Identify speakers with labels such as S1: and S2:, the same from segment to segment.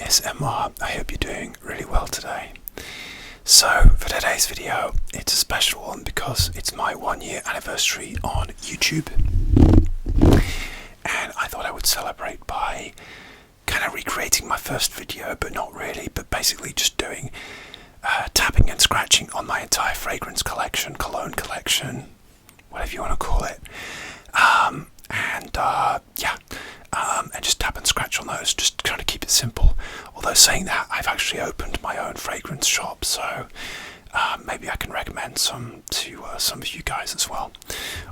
S1: ASMR. I hope you're doing really well today. So for today's video, it's a special one because it's my 1 year anniversary on YouTube, and I thought I would celebrate by kind of recreating my first video, but not really, but basically just doing tapping and scratching on my entire fragrance collection, cologne collection, whatever you want to call it, and just tap and scratch on those, just trying to keep it simple. Although saying that, I've actually opened my own fragrance shop, so maybe I can recommend some to some of you guys as well.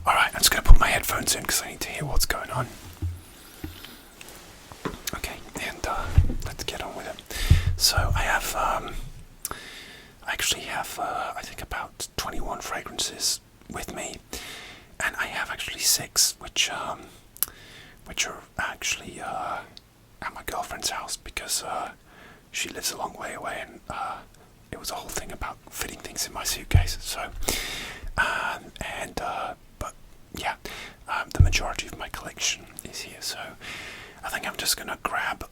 S1: Alright, I'm just going to put my headphones in because I need to hear what's going on. Okay, and let's get on with it. So I have, I think about 21 fragrances with me, and I have actually 6 which are actually at my girlfriend's house because she lives a long way away, and it was a whole thing about fitting things in my suitcase. So, the majority of my collection is here. So, I think I'm just gonna grab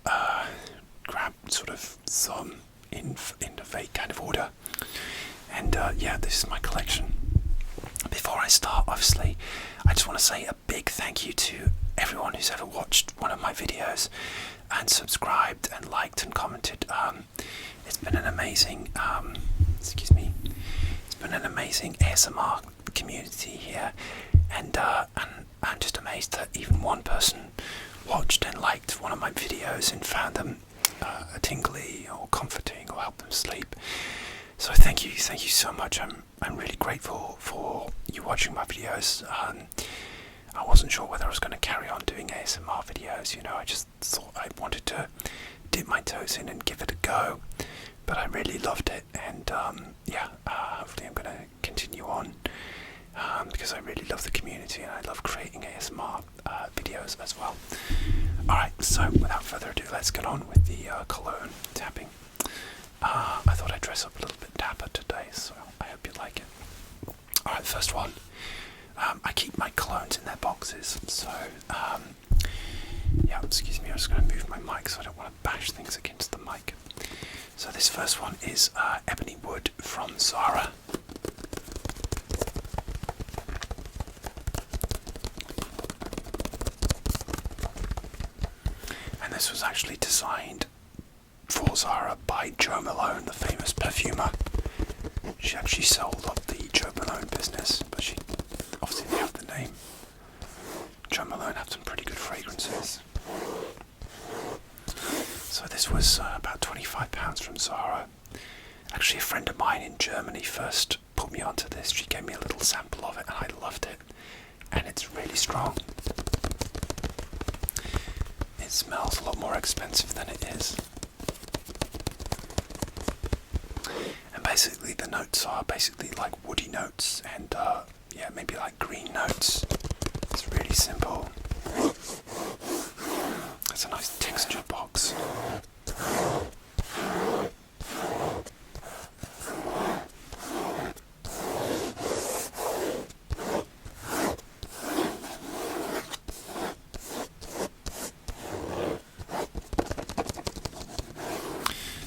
S1: sort of some in the vague kind of order, and this is my collection. Before I start, obviously, I just want to say a big thank you to everyone who's ever watched one of my videos and subscribed and liked and commented. It's been an amazing, it's been an amazing ASMR community here, and I'm just amazed that even one person watched and liked one of my videos and found them tingly or comforting or helped them sleep. So thank you so much. I'm really grateful for you watching my videos. I wasn't sure whether I was going to carry on doing ASMR videos, I just thought I wanted to dip my toes in and give it a go, but I really loved it, and hopefully I'm going to continue on, because I really love the community and I love creating ASMR videos as well. Alright, so without further ado, let's get on with the cologne tapping. I thought I'd dress up a little bit dapper today, so I hope you like it. Alright, first one. I keep my colognes in their boxes, so excuse me, I'm just going to move my mic so I don't want to bash things against the mic. So this first one is Ebony Wood from Zara. And this was actually designed for Zara by Jo Malone, the famous perfumer. She actually sold up the Jo Malone business, but she obviously didn't have the name. Jo Malone had some pretty good fragrances. So this was about £25 from Zara. Actually, a friend of mine in Germany first put me onto this. She gave me a little sample of it and I loved it. And it's really strong. It smells a lot more expensive than it is. And basically the notes are basically like woody notes and maybe like green notes. It's really simple. It's a nice texture box.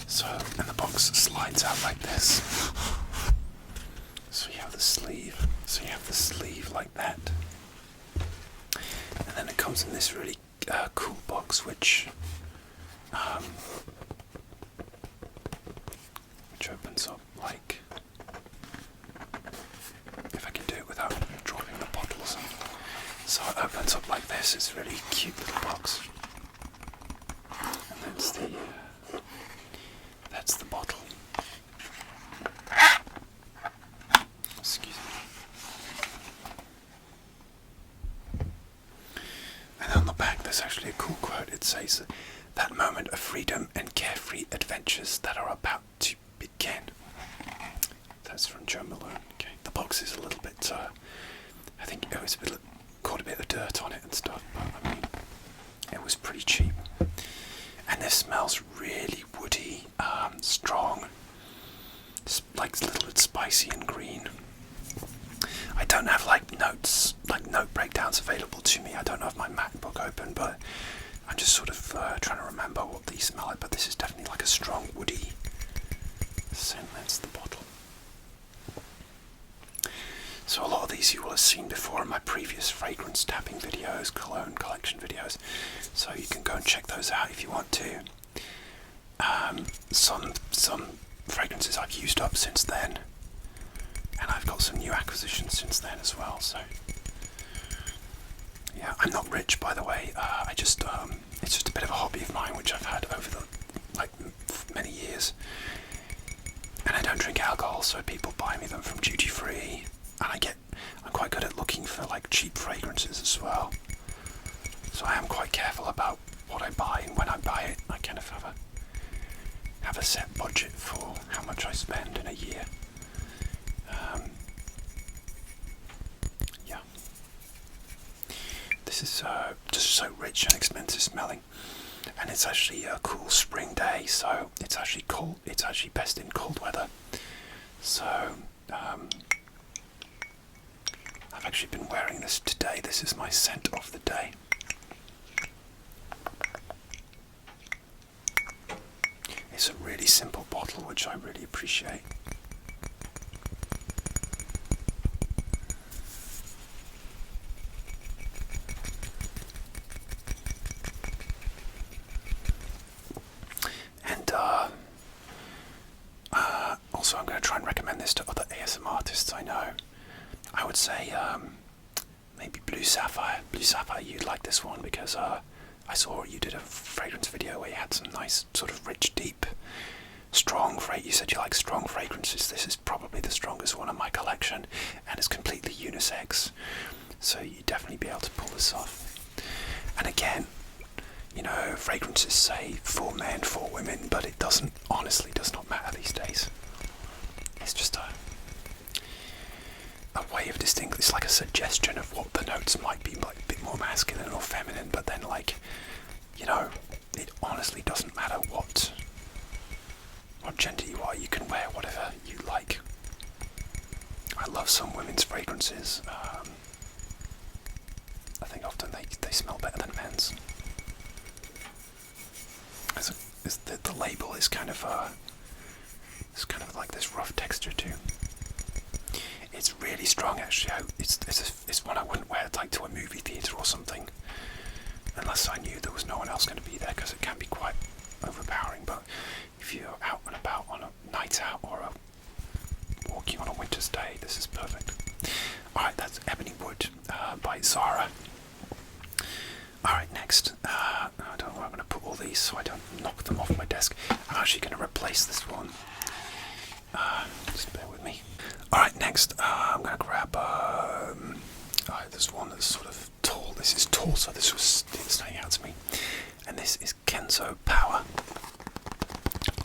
S1: So, and the box slides out like this. So you have the sleeve. Like that. And then it comes in this really cool box, which opens up like, if I can do it without dropping the bottles. So it opens up like this. It's a really cute little box. And that's the bottle. Excuse me. And on the back there's actually a cool quote. It says, "That moment of freedom and carefree adventures that are about to begin." That's from Jo Malone. Okay, the box is a little bit, I think it was caught a bit of dirt on it and stuff, but I mean, it was pretty cheap. And this smells really woody, strong. It's like a little bit spicy and green. I don't have like note breakdowns available to me. I don't have my MacBook open, but I'm I'm just sort of trying to remember what these smell like, but this is definitely like a strong woody scent. That's the bottle. So a lot of these you will have seen before in my previous fragrance tapping videos, cologne collection videos, so you can go and check those out if you want to. Some fragrances I've used up since then, and I've got some new acquisitions since then as well. So yeah, I'm not rich, by the way. I just it's just a bit of a hobby of mine which I've had over the many years, and I don't drink alcohol, so people buy me them from duty free, and I'm quite good at looking for like cheap fragrances as well. So I am quite careful about what I buy, and when I buy it, I kind of have a set budget for how much I spend in a year. Yeah, this is just so rich and expensive smelling, and it's actually a cool spring day, so it's actually cold. It's actually best in cold weather. So I've actually been wearing this today. This is my scent of the day. It's a really simple bottle, which I really appreciate. And also I'm going to try and recommend this to other ASMR artists I know. I would say maybe Blue Sapphire. Blue Sapphire, you'd like this one because I saw you did a fragrance video where you had some nice sort of rich, deep, strong fragrance. You said you like strong fragrances. This is probably the strongest one in my collection, and it's completely unisex, so you'd definitely be able to pull this off. And again, you know, fragrances say for men, for women, but it doesn't, honestly does not matter these days. It's just a way of distinguishing. It's like a suggestion of what the notes might be, like a bit more masculine or feminine, but then, like, you know, it honestly doesn't matter what gender you are. You can wear whatever you like. I love some women's fragrances. I think often they smell better than men's. The label is kind of like this rough texture too. It's really strong, actually. It's one I wouldn't wear like to a movie theatre or something, unless I knew there was no one else going to be there, because it can be quite overpowering. But if you're out and about on a night out or walking on a winter's day, this is perfect. Alright, that's Ebony Wood by Zara. Alright, next. I don't know where I'm going to put all these so I don't knock them off my desk. I'm actually going to replace this one. Just bear with me. Alright, next I'm going to grab there's one that's sort of tall. This is tall, so this was standing out to me. And this is Kenzo Power.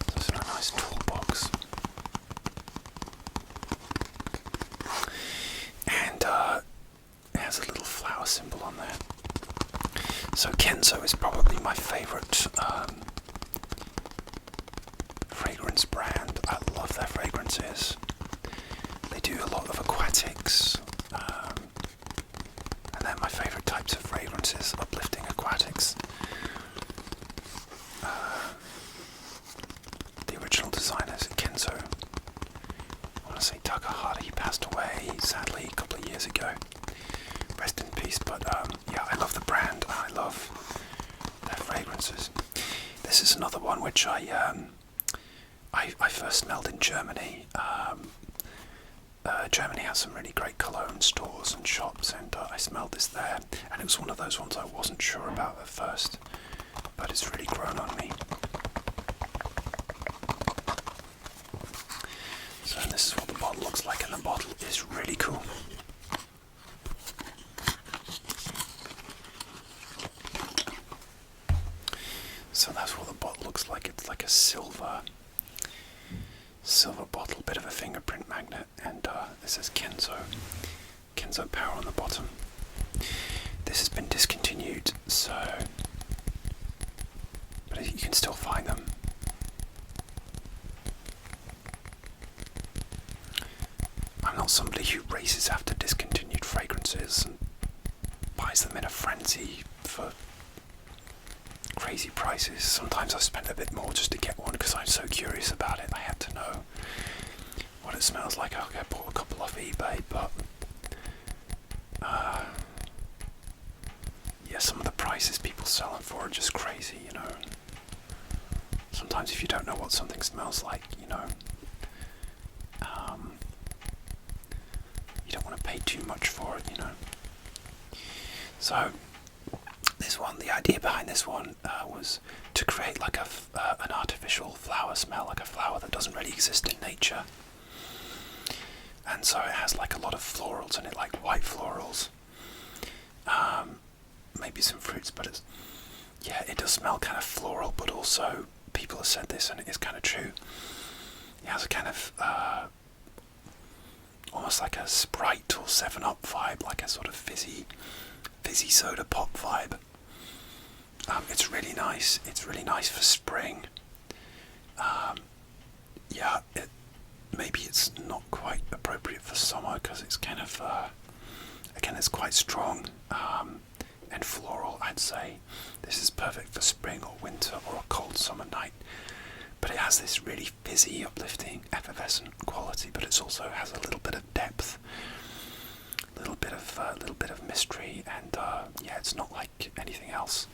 S1: So it's in a nice tall box. And it has a little flower symbol on there. So Kenzo is probably my favourite fragrance brand. I love their fragrances. They do a lot of aquatics, and they're my favourite types of fragrances, uplifting aquatics. The original designers at Kenzo, I want to say Takahata, he passed away sadly a couple of years ago. Rest in peace, but yeah, I love the brand, and I love their fragrances. This is another one which I first smelled in Germany. Germany has some really great cologne stores and shops, and I smelled this there, and it was one of those ones I wasn't sure about at first, but it's really grown on me. So this is what the bottle looks like, and the bottle is really cool. So that's what the bottle looks like. It's like a silver bottle, bit of a fingerprint magnet, and this says Kenzo Power on the bottom. This has been discontinued, but you can still find them. I'm not somebody who races after discontinued fragrances and buys them in a frenzy for crazy prices. Sometimes I spend a bit more just to get one because I'm so curious about it. I had to know what it smells like. Okay, I bought a couple off eBay, but yeah, some of the prices people sell them for are just crazy, you know. Sometimes if you don't know what something smells like, you know, you don't want to pay too much for it, you know. So this one, the idea behind this one was to create like an artificial flower smell, like a flower that doesn't really exist in nature. And so it has like a lot of florals in it, like white florals, maybe some fruits, but it does smell kind of floral, but also people have said this and it is kind of true. It has a kind of almost like a Sprite or 7-Up vibe, like a sort of fizzy soda pop vibe. It's really nice. It's really nice for spring. Maybe it's not quite appropriate for summer because it's kind of again, it's quite strong and floral. I'd say this is perfect for spring or winter or a cold summer night. But it has this really fizzy, uplifting, effervescent quality. But it also has a little bit of depth, a little bit of mystery, and it's not like anything else.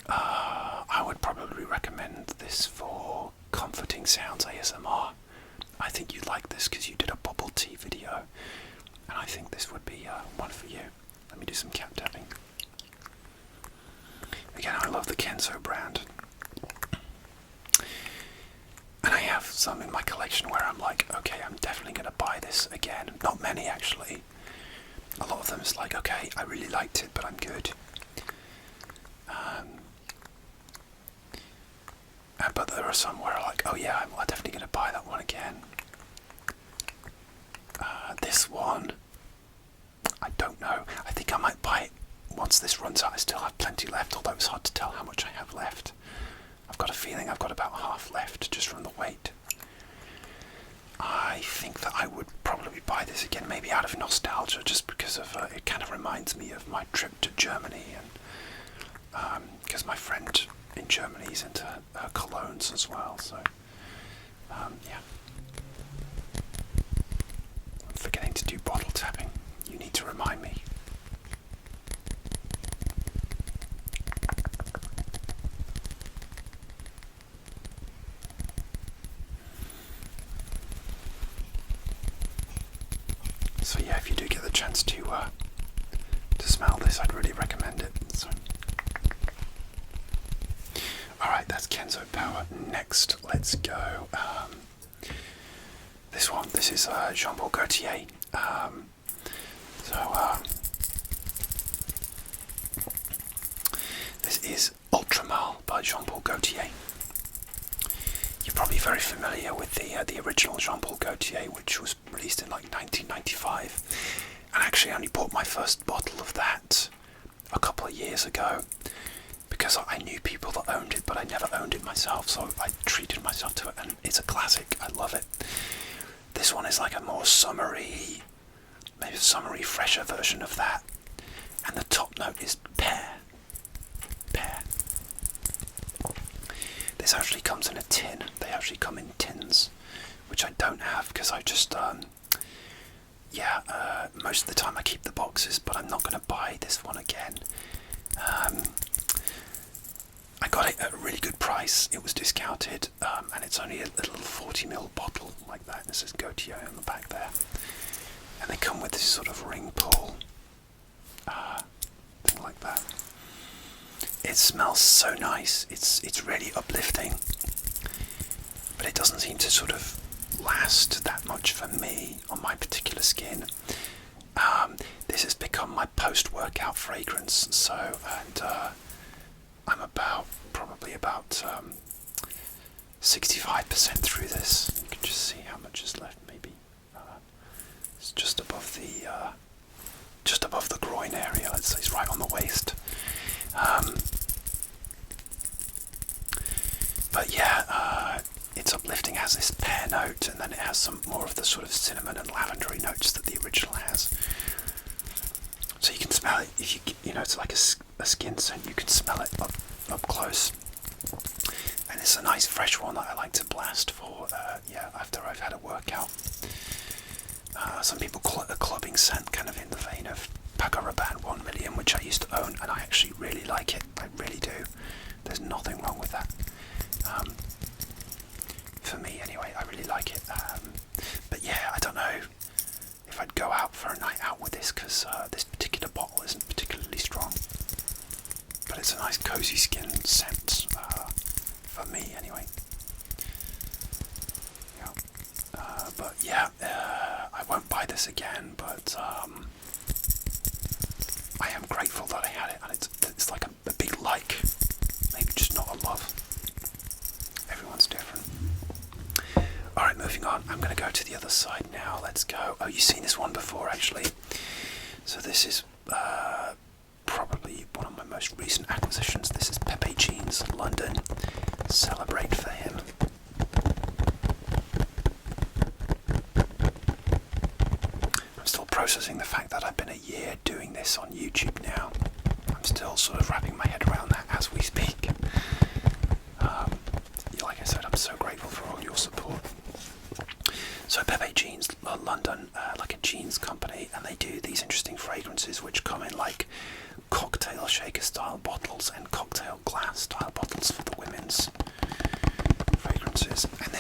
S1: I would probably recommend this for comforting sounds ASMR. I think you'd like this because you did a bubble tea video, and I think this would be one for you. Let me do some cat tapping. Again, I love the Kenzo brand. And I have some in my collection where I'm like, okay, I'm definitely going to buy this again. Not many, actually. A lot of them is like, okay, I really liked it, but I'm good. But there are some where I'm like, oh yeah, I'm definitely going to buy that one again. This one, I don't know. I think I might buy it once this runs out. I still have plenty left, although it's hard to tell how much I have left. I've got a feeling I've got about half left just from the weight. I think that I would probably buy this again, maybe out of nostalgia, just because of it kind of reminds me of my trip to Germany, and because my friend in Germany is into colognes as well, so yeah. I'm forgetting to do bottle tapping. You need to remind me. So yeah, if you do get the chance to smell this, I'd really recommend it. So, all right, that's Kenzo Power. Next, let's go. This one. This is Jean Paul Gaultier. This is Ultramal by Jean Paul Gaultier. You're probably very familiar with the original Jean Paul Gaultier, which was released in like 1995. And I actually only bought my first bottle of that a couple of years ago because I knew people that owned it, but I never owned it myself, so I treated myself to it, and it's a classic. I love it. This one is like a more summery, maybe a summery, fresher version of that. And the top note is pear. Pear. This actually comes in a tin. They actually come in tins, which I don't have because I just, most of the time I keep the boxes, but I'm not going to buy this one again. I got it at a really good price. It was discounted, and it's only a little 40ml bottle like that. This is Gaultier on the back there. And they come with this sort of ring pull thing like that. It smells so nice. It's really uplifting, but it doesn't seem to sort of last that much for me on my particular skin. This has become my post-workout fragrance. So, and I'm probably about 65% through this. You can just see how much is left. Maybe it's just above the groin area. Let's say it's right on the waist. But yeah, it's uplifting. It has this pear note, and then it has some more of the sort of cinnamon and lavendery notes that the original has. So you can smell it. If you know, it's like a skin scent. You can smell it up close. And it's a nice fresh one that I like to blast for, after I've had a workout. Some people call it a clubbing scent, kind of in the vein of Paco Rabanne 1 Million, which I used to own, and I actually really like it. I really do. There's nothing wrong with that. For me, anyway, I really like it. But yeah, I don't know if I'd go out for a night out with this, because this particular bottle isn't particularly strong. But it's a nice cozy skin scent, for me anyway. Yeah. But yeah, I won't buy this again, but I am grateful that I had it, and it's like a big like, maybe just not a love. Everyone's different. Alright, moving on. I'm going to go to the other side now. Let's go. Oh, you've seen this one before, actually. So this is probably one of my most recent acquisitions. This is Pepe Jeans London. Celebrate for him. I'm still processing the fact that I've been a year doing this on YouTube now. I'm still sort of wrapping my head around that as we speak. Like I said, I'm so grateful for all your support. So Pepe Jeans London, like a jeans company, and they do these interesting fragrances which come in like cocktail shaker style bottles and cocktail glass style bottles for the women's fragrances. And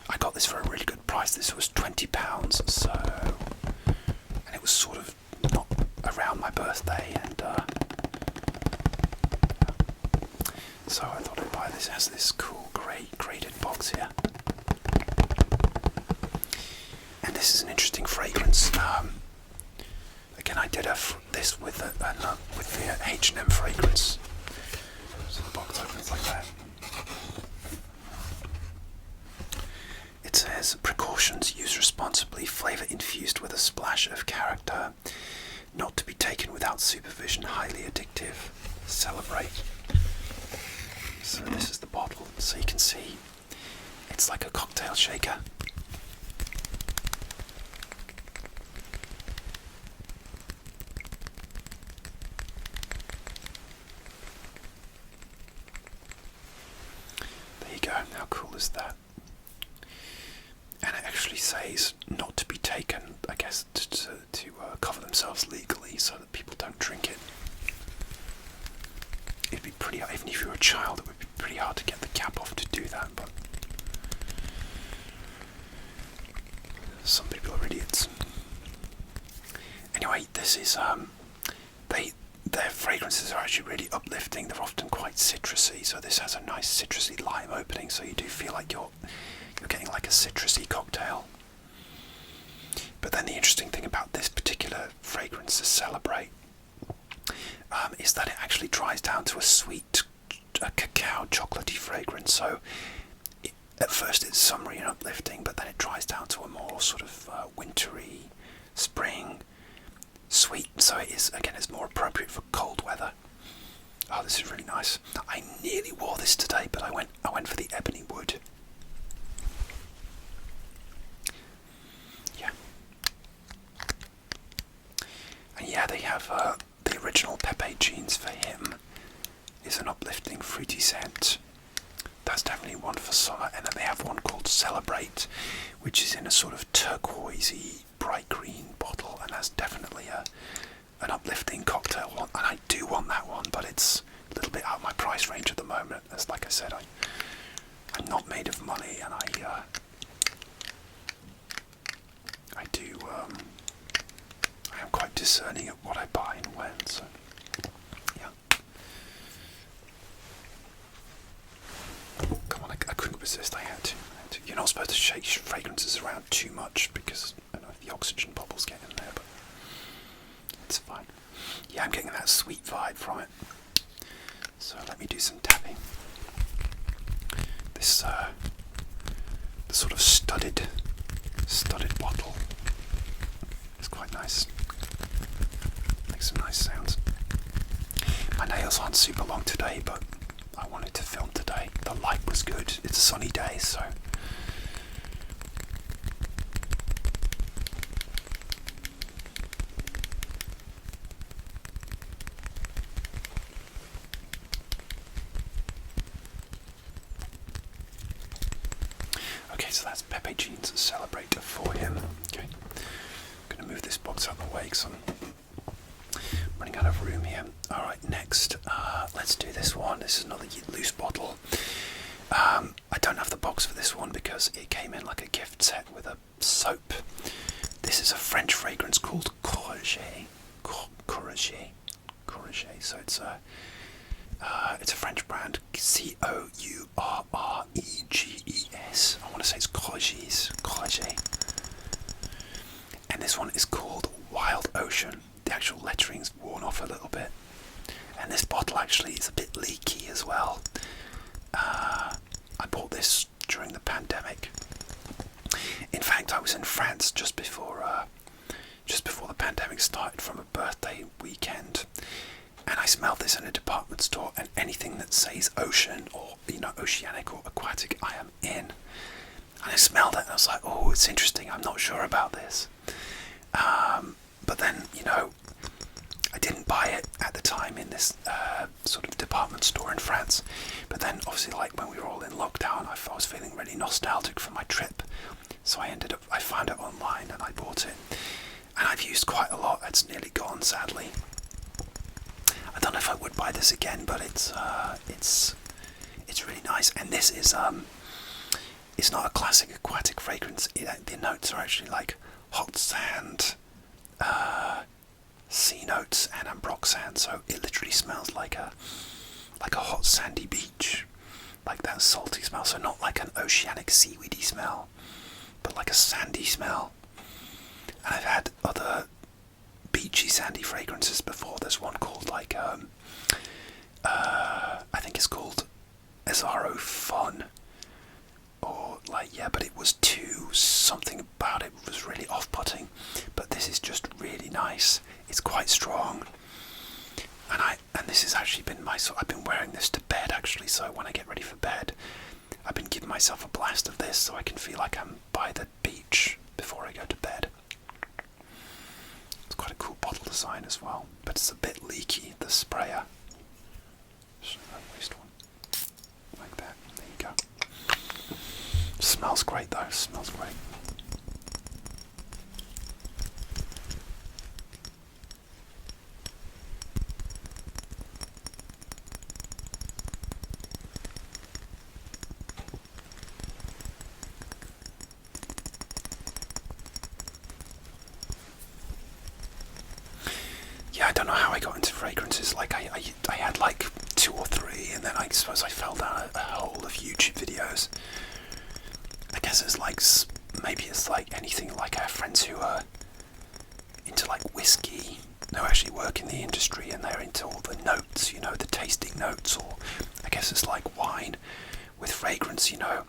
S1: I got this for a really good price. This was £20, so, and it was sort of not around my birthday, and so I thought I'd buy this. It has this cool grey graded box here. And this is an interesting fragrance. Again, I did this with the H&M fragrance. So the box opens like that. It says, precautions, use responsibly, flavour infused with a splash of character, not to be taken without supervision, highly addictive, celebrate. So this is the bottle, so you can see it's like a cocktail shaker. There you go, how cool is that? And it actually says not to be taken, I guess, to cover themselves legally so that people don't drink it. It'd be pretty, even if you were a child, it would be pretty hard to get the cap off to do that, but some people are idiots. Anyway, this is, their fragrances are actually really uplifting. They're often quite citrusy, so this has a nice citrusy lime opening, so you do feel like you're getting like a citrusy cocktail. But then the interesting thing about this particular fragrance, to Celebrate, is that it actually dries down to a sweet cacao chocolatey fragrance. So at first it's summery and uplifting, but then it dries down to a more sort of wintry, spring, sweet. So it is, again, it's more appropriate for cold weather. Oh, this is really nice. I nearly wore this today, but I went for the ebony wood. Yeah. And yeah, they have the original Pepe Jeans for him is an uplifting fruity scent. That's definitely one for summer. And then they have one called Celebrate, which is in a sort of turquoisey, bright green bottle, and that's definitely an uplifting cocktail one. And I do want that one, but it's a little bit out of my price range at the moment. As like I said, I'm not made of money, and I am quite discerning at what I buy and when. So yeah. Come on, I couldn't resist. I had to. You're not supposed to shake fragrances around too much because I don't know if the oxygen bubbles get in there, but it's fine. Yeah, I'm getting that sweet vibe from it. So let me do some tapping. This the sort of studded bottle is quite nice. Makes some nice sounds. My nails aren't super long today, but I wanted to film today. The light was good. It's a sunny day, so. Okay, so that's Pepe Jean's Celebrate for him. Okay, I'm going to move this box out of the way because I'm running out of room here. Alright, next, let's do this one. This is another loose bottle. I don't have the box for this one because it came in like a gift set with a soap. This is a French fragrance called Courage. So it's a French brand, Courreges. I want to say it's Courage. And this one is called Wild Ocean. The actual lettering's worn off a little bit. And this bottle actually is a bit leaky as well. I bought this during the pandemic. In fact, I was in France just before the pandemic started from a birthday weekend, and I smelled this in a department store, and anything that says ocean or, you know, oceanic or aquatic, I am in. And I smelled it and I was like, oh, it's interesting, I'm not sure about this. But then, you know, I didn't buy it at the time in this sort of department store in France. But then, obviously, like when we were all in lockdown, I was feeling really nostalgic for my trip. So I found it online and I bought it. And I've used quite a lot. It's nearly gone, sadly. I don't know if I would buy this again, but it's really nice. And this is it's not a classic aquatic fragrance. The notes are actually like hot sand, sea notes, and ambroxan. So it literally smells like a hot sandy beach, like that salty smell. So not like an oceanic seaweedy smell, but like a sandy smell. And I've had other beachy sandy fragrances before. There's one called like I think it's called Azaro Fun, or like, yeah, but it was something about it was really off-putting. But this is just really nice. It's quite strong, and this has actually been I've been wearing this to bed actually. So when I get ready for bed, I've been giving myself a blast of this so I can feel like I'm by the beach before I go to bed. It's quite a cool bottle design as well, but it's a bit leaky, the sprayer. So I waste one. Like that. There you go. Smells great though, smells great. Yeah, I don't know how I got into fragrances. Like I had like 2 or 3, and then I suppose I fell down a hole of YouTube videos. I guess it's like, maybe it's like anything. Like I have friends who are into like whiskey, who actually work in the industry, and they're into all the notes, you know, the tasting notes. Or I guess it's like wine with fragrance, you know.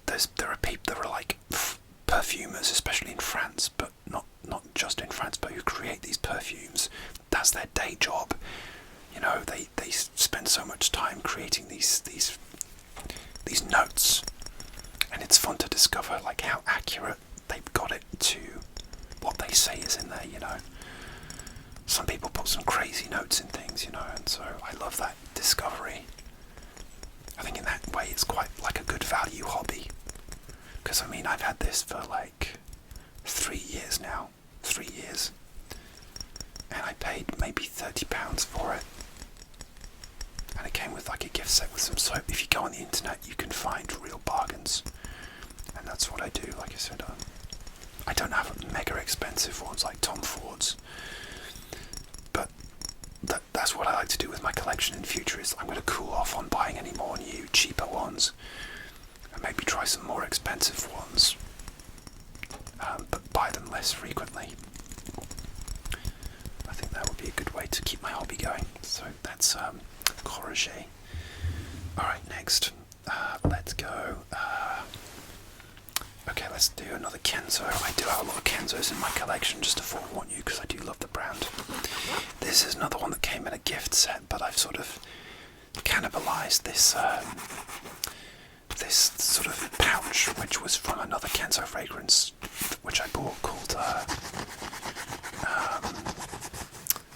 S1: There are people that are like perfumers, especially in France, but not just in France, but who create these perfumes. That's their day job. You know, they spend so much time creating these notes, and it's fun to discover like how accurate they've got it to what they say is in there. You know, some people put some crazy notes in things, you know, and so I love that discovery. I think in that way it's quite like a good value hobby, because I mean I've had this for like 3 years now, 3 years, and I paid maybe £30 for it, and it came with like a gift set with some soap. If you go on the internet you can find real bargains, and that's what I do. Like I said, I don't have mega expensive ones like Tom Ford's, but that's what I like to do with my collection in future. Is I'm going to cool off on buying any more new cheaper ones, and maybe try some more expensive ones, but buy them less frequently. I think that would be a good way to keep my hobby going. So that's Courage. Alright, next, let's go. Okay, let's do another Kenzo. I do have a lot of Kenzos in my collection, just to forewarn you, because I do love the brand. This is another one that came in a gift set, but I've sort of cannibalized this this sort of pouch, which was from another Kenzo fragrance, which I bought, called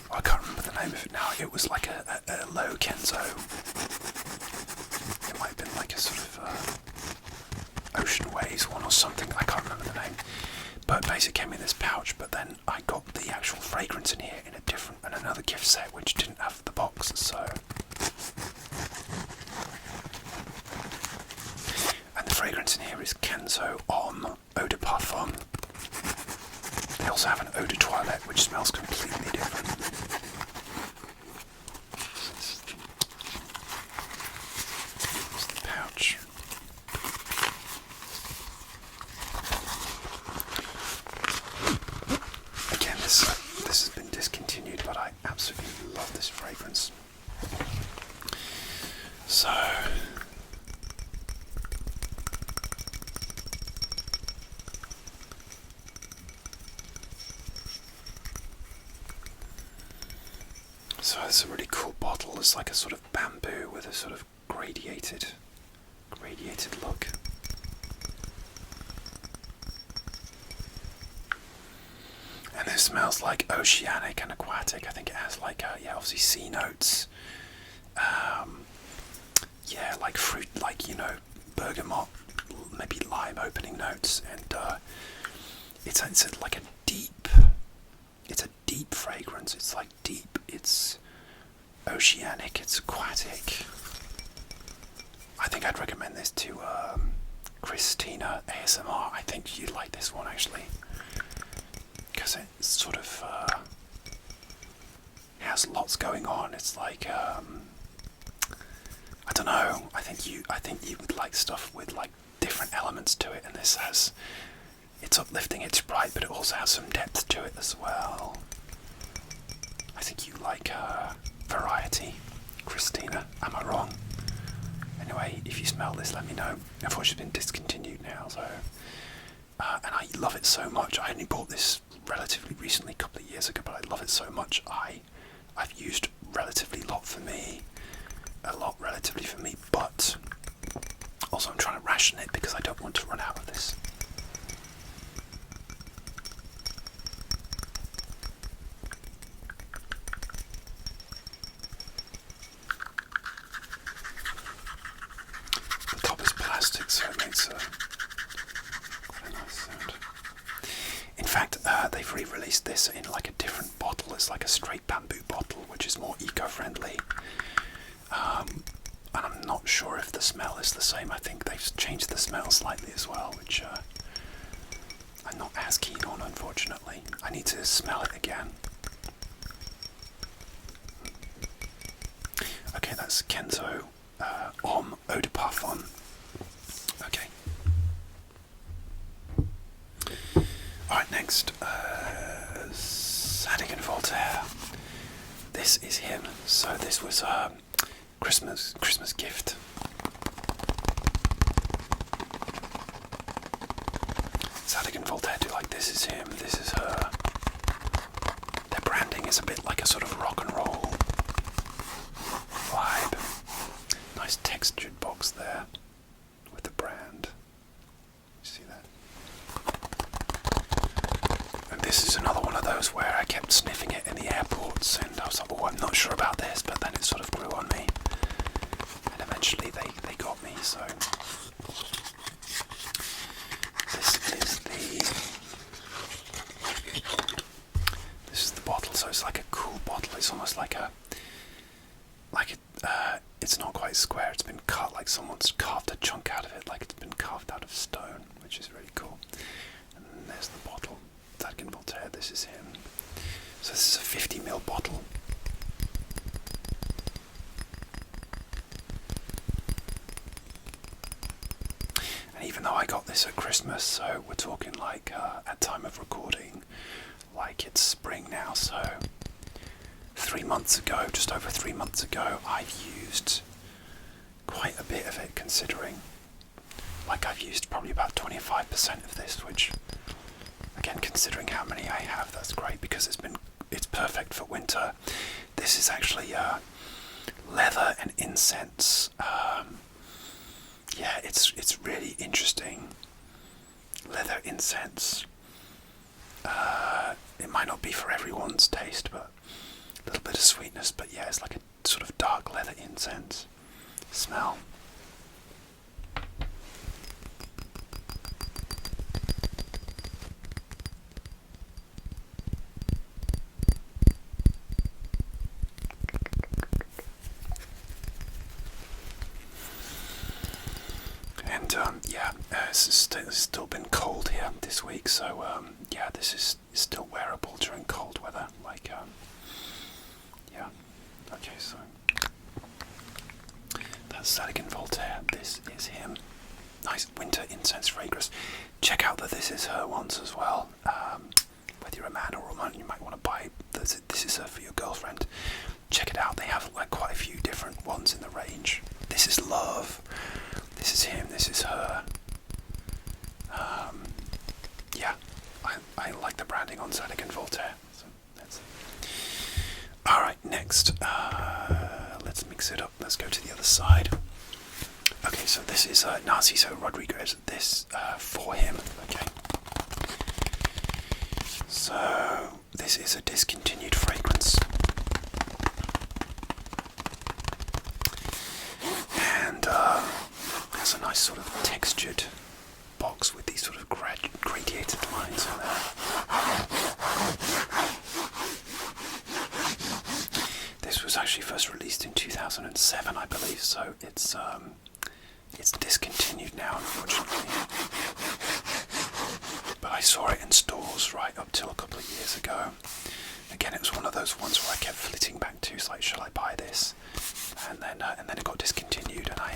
S1: I can't remember the name of it now. It was like a low Kenzo. It might have been like a sort of Ocean Waves one or something, I can't remember the name. But basically it came in this pouch, but then I got the actual fragrance in here in another gift set which didn't have the box, so. And the fragrance in here is Kenzo Homme Eau de Parfum. They also have an Eau de Toilette which smells completely different. Here's the pouch. Again, this has been discontinued, but I absolutely love this fragrance. So it's a really cool bottle. It's like a sort of bamboo with a sort of gradiated look. And this smells like oceanic and aquatic. I think it has like obviously sea notes. Like fruit, like bergamot, maybe lime opening notes, and it's like a deep. It's a deep fragrance. It's like deep. It's oceanic. It's aquatic. I think I'd recommend this to Christina ASMR. I think you'd like this one actually, because it sort of has lots going on. It's like I don't know. I think you would like stuff with like different elements to it, and this has. It's uplifting, it's bright, but it also has some depth to it as well. I think you like variety, Christina. Am I wrong? Anyway, if you smell this, let me know. Unfortunately, it's been discontinued now, so. And I love it so much. I only bought this relatively recently, a couple of years ago, but I love it so much. I've used relatively a lot for me, but also I'm trying to ration it because I don't want to run out of this. The top is plastic, so it makes quite a nice sound. In fact, they've re-released this in like a different bottle. It's like a straight bamboo bottle, which is more eco-friendly. And I'm not sure if the smell is the same. I think they've changed the smell slightly as well, which I'm not as keen on, unfortunately. I need to smell it again. Okay, that's Kenzo Homme Eau de Parfum. Okay. Alright, next. Zadig and Voltaire. This is him. So this was Christmas gift. Zadig and Voltaire do like this is him, this is her. Their branding is a bit like a sort of rock and roll vibe. Nice textured box there with the brand. You see that? And this is another one of those where I kept sniffing it in the airports and I was like, oh, I'm not sure about this, but then it sort of grew on me. And eventually they got me, so this is the bottle. So it's like a cool bottle. It's almost like it's not quite square. It's been cut, like someone's carved a chunk out of it, like it's been carved out of stone, which is really cool. And there's the bottle. Zadig and Voltaire. This is him. So this is a 50ml bottle. And even though I got this at Christmas, so we're talking like at time of recording, like it's spring now, so 3 months ago, just over 3 months ago, I've used quite a bit of it, considering like I've used probably about 25% of this, which again, considering how many I have, that's great because it's perfect for winter. This is actually leather and incense. Yeah, it's really interesting. Leather incense. It might not be for everyone's taste, but a little bit of sweetness. But yeah, it's like a sort of dark leather incense smell. yeah, it's still been cold here this week, so yeah, this is still wearable during cold weather. Like, yeah. Okay, so that's Saligan Voltaire. This is him. Nice winter incense fragrance. Check out that this is her ones as well. Whether you're a man or a woman, you might want to buy this. This is for your girlfriend. Check it out. They have like quite a few different ones in the range. This is Love. This is him. This is her. Yeah, I like the branding on Saligan Voltaire. So that's it. All right, next, let's mix it up. Let's go to the other side. Okay, so this is Narciso Rodriguez. This for him. Okay. So this is a discontinued fragrance, and has a nice sort of textured box with these sort of gradiated lines on there. This was actually first released in 2007, I believe, so it's discontinued now, unfortunately. But I saw it in stores right up till a couple of years ago. Again, it was one of those ones where I kept flitting back to, it's like, shall I buy this? And then it got discontinued, and I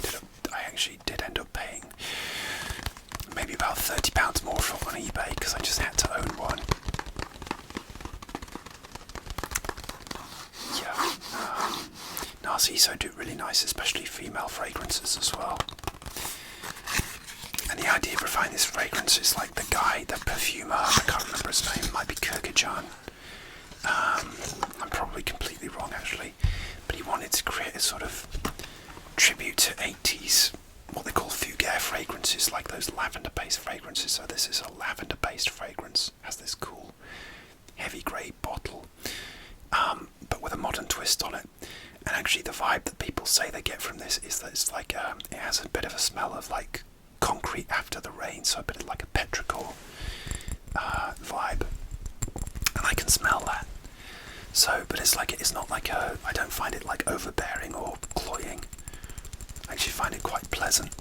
S1: actually did end up paying maybe about £30 more for it on eBay because I just had to own one. Yeah, Narciso do really nice, especially female fragrances as well. And the idea behind this fragrance is like the guy, the perfumer, I can't remember his name, it might be Kirkajan. I'm probably completely wrong actually, but he wanted to create a sort of tribute to 80s, what they call fugaire fragrances, like those lavender-based fragrances. So this is a lavender-based fragrance, has this cool, heavy grey bottle, but with a modern twist on it. And actually the vibe that people say they get from this is that it's like, it has a bit of a smell of like concrete after the rain, so a bit of like a petrichor vibe, and I can smell that. So, but it's like, it's not like I don't find it like overbearing or cloying. I actually find it quite pleasant.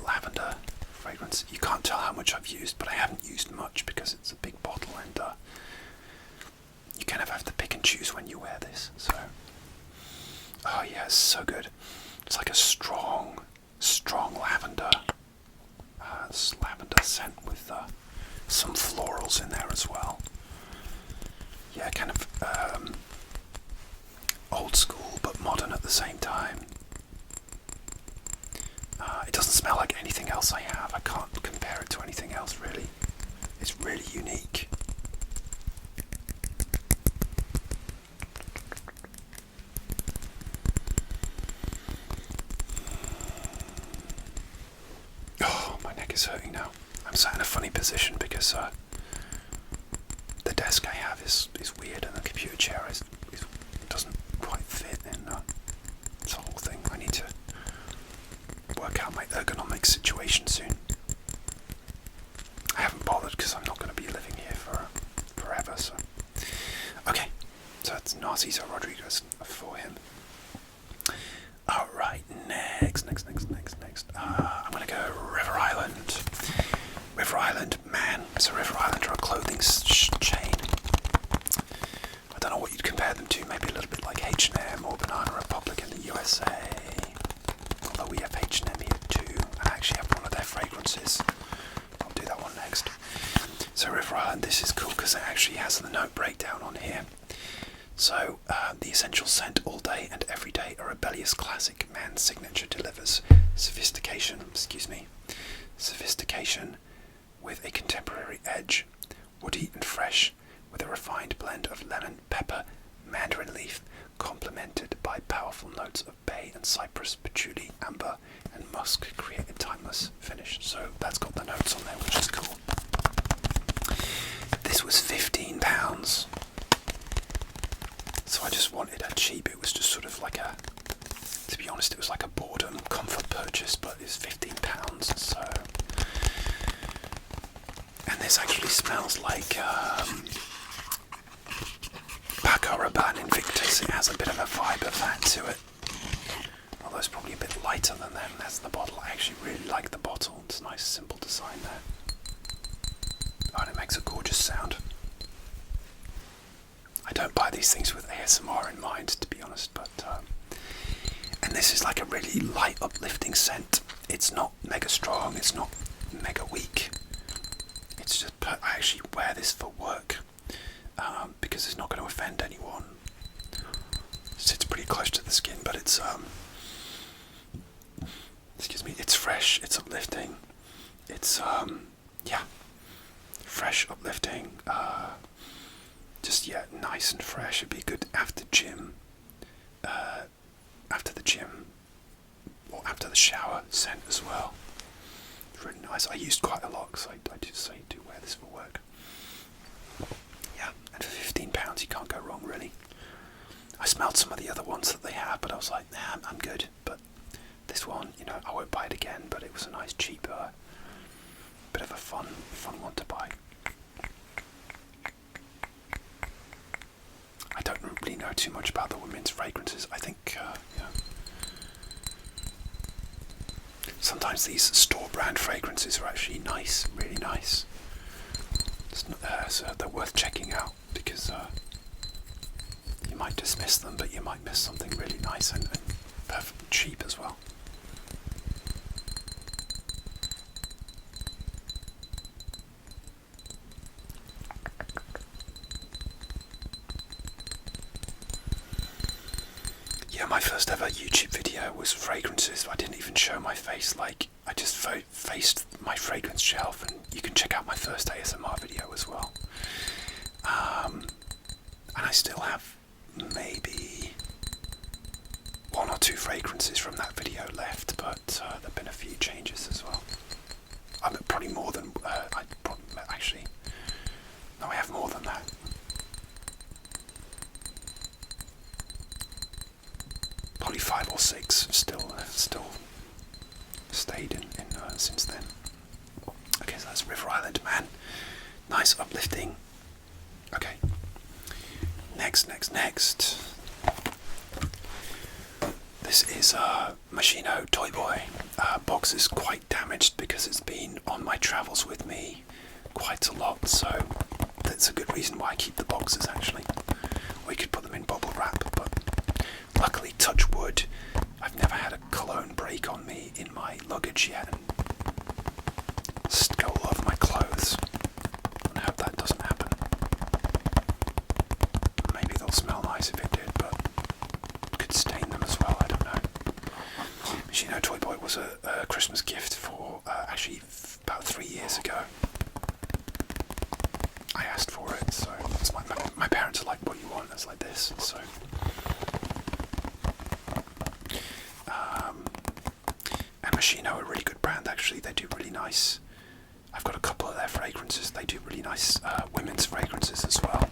S1: Lavender fragrance. You can't tell how much I've used, but I haven't used much because it's a big bottle, and you kind of have to pick and choose when you wear this. So, oh yeah, it's so good. It's like a strong lavender, lavender scent with some florals in there as well. Yeah, kind of old school but modern at the same time. It doesn't smell like anything else I have. I can't compare it to anything else really. It's really unique. Oh, my neck is hurting now. I'm sat in a funny position because the desk I have is weird, and the computer chair doesn't quite fit in. It's a whole thing. I need to work out my ergonomic situation soon. I haven't bothered because I'm not going to be living here for forever. So, okay. So it's Narciso Rodriguez for him. All right, next. I'm going to go River Island. River Island, man. So River Island are a clothing chain. I don't know what you'd compare them to. Maybe a little bit like H&M or Banana Republic in the USA. Although we have H&M here too. I actually have one of their fragrances. I'll do that one next. So River Island, this is cool because it actually has the note breakdown on here. So, the essential scent all day and every day, a rebellious classic man's signature delivers sophistication with a contemporary edge, woody and fresh, with a refined blend of lemon, pepper, mandarin leaf, complemented by powerful notes of bay and cypress, patchouli, amber, and musk, create a timeless finish. So that's got the notes on there, which is cool. This was £15. So I just wanted a cheap. It was just sort of like a, to be honest, it was like a boredom comfort purchase, but it's £15. So, and this actually smells like Paco Rabanne Invictus. It has a bit of a vibe of that to it. Although it's probably a bit lighter than them. That's the bottle. I actually really really light, uplifting scent. It's not mega strong, it's not mega weak. It's just, I actually wear this for work because it's not going to offend anyone. It sits pretty close to the skin, but it's excuse me, it's fresh, it's uplifting. It's yeah, fresh, uplifting. Just nice and fresh. It'd be good after gym. After the gym or after the shower scent as well. It's really nice. I used quite a lot because I do wear this for work. Yeah, and for £15 you can't go wrong really. I smelled some of the other ones that they have, but I was like, nah, I'm good. But this one, I won't buy it again. But it was a nice, cheap, bit of a fun one to buy. I don't really know too much about the women's fragrances. I think, sometimes these store brand fragrances are actually nice, really nice. So they're worth checking out because you might dismiss them, but you might miss something really nice and perfectly cheap as well. My first ever YouTube video was fragrances. I didn't even show my face, I just faced my fragrance shelf, and you can check out my first ASMR video as well. And I still have maybe 1 or 2 fragrances from that video left, but there have been a few changes as well. Probably more than, actually, no, I have more than that. Probably 5 or 6 still stayed in since then. Okay, so that's River Island Man. Nice, uplifting. Okay. Next. This is Machino Toy Boy. Box is quite damaged because it's been on my travels with me quite a lot, so that's a good reason why I keep the boxes actually. Or you could put them in bubble wrap, but luckily, touch wood, I've never had a cologne break on me in my luggage yet, and still love my clothes, and I hope that doesn't happen. Maybe they'll smell nice if it did, but could stain them as well, I don't know. Machino Toy Boy was a Christmas gift for, actually, about 3 years ago. I asked for it, so it's my parents are like, what you want? It's like this, so... And Machino are a really good brand actually. They do really nice. I've got a couple of their fragrances. They do really nice women's fragrances as well.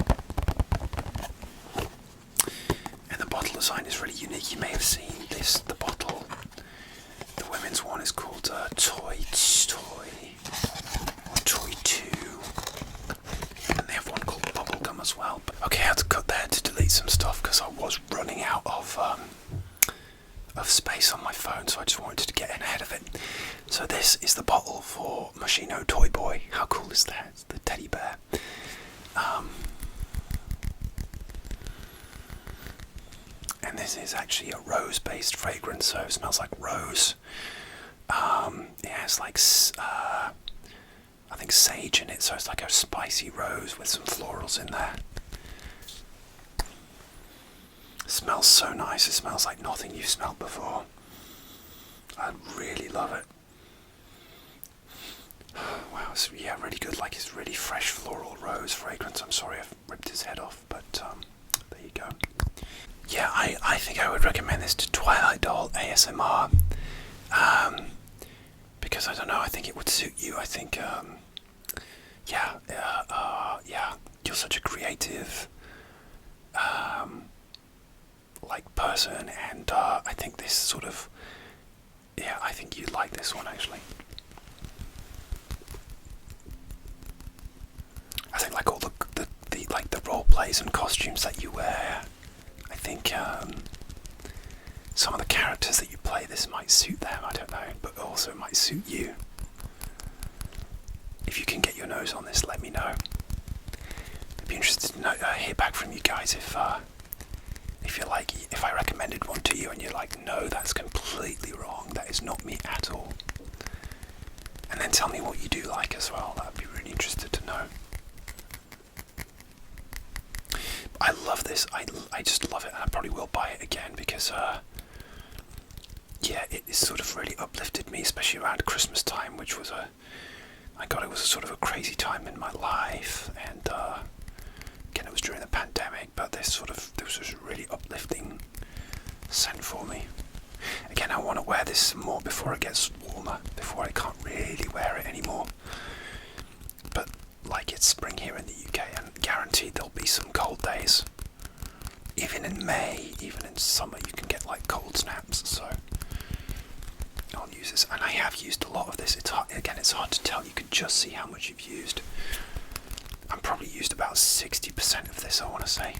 S1: And the bottle design is really unique. You may have seen this. The bottle. The women's one is called Toy or Toy 2. And they have one called Bubblegum as well. But, okay, I had to cut there to delete some stuff because I was running out of space on my phone, so I just wanted to get in ahead of it. So this is the bottle for Machino Toy Boy. How cool is that? It's the teddy bear. And this is actually a rose-based fragrance, so it smells like rose. It has like I think sage in it, so it's like a spicy rose with some florals in there. It smells so nice. It smells like nothing you've smelled before. I really love it. Wow, it's really good. Like, it's really fresh floral rose fragrance. I'm sorry I've ripped his head off, but there you go. Yeah, I think I would recommend this to Twilight Doll ASMR. Because I don't know, I think it would suit you. I think you're such a creative person, and I think this sort of, I think you'd like this one actually. I think like all the role plays and costumes that you wear, I think some of the characters that you play, this might suit them, I don't know, but also it might suit you. If you can get your nose on this, let me know. I'd be interested to hear back from you guys if if I recommended one to you and you're like, no, that's completely wrong, that is not me at all. And then tell me what you do like as well. I'd be really interested to know. I love this. I just love it, and I probably will buy it again because, yeah, it sort of really uplifted me, especially around Christmas time, which was it was a sort of a crazy time in my life, and again, it was during the pandemic, but this was a really uplifting scent for me. Again, I want to wear this some more before it gets warmer, before I can't really wear it anymore. But like, it's spring here in the UK, and guaranteed there'll be some cold days. Even in May, even in summer, you can get like cold snaps. So I'll use this, and I have used a lot of this. It's hard to tell. You can just see how much you've used. I've probably used about 60% of this, I want to say.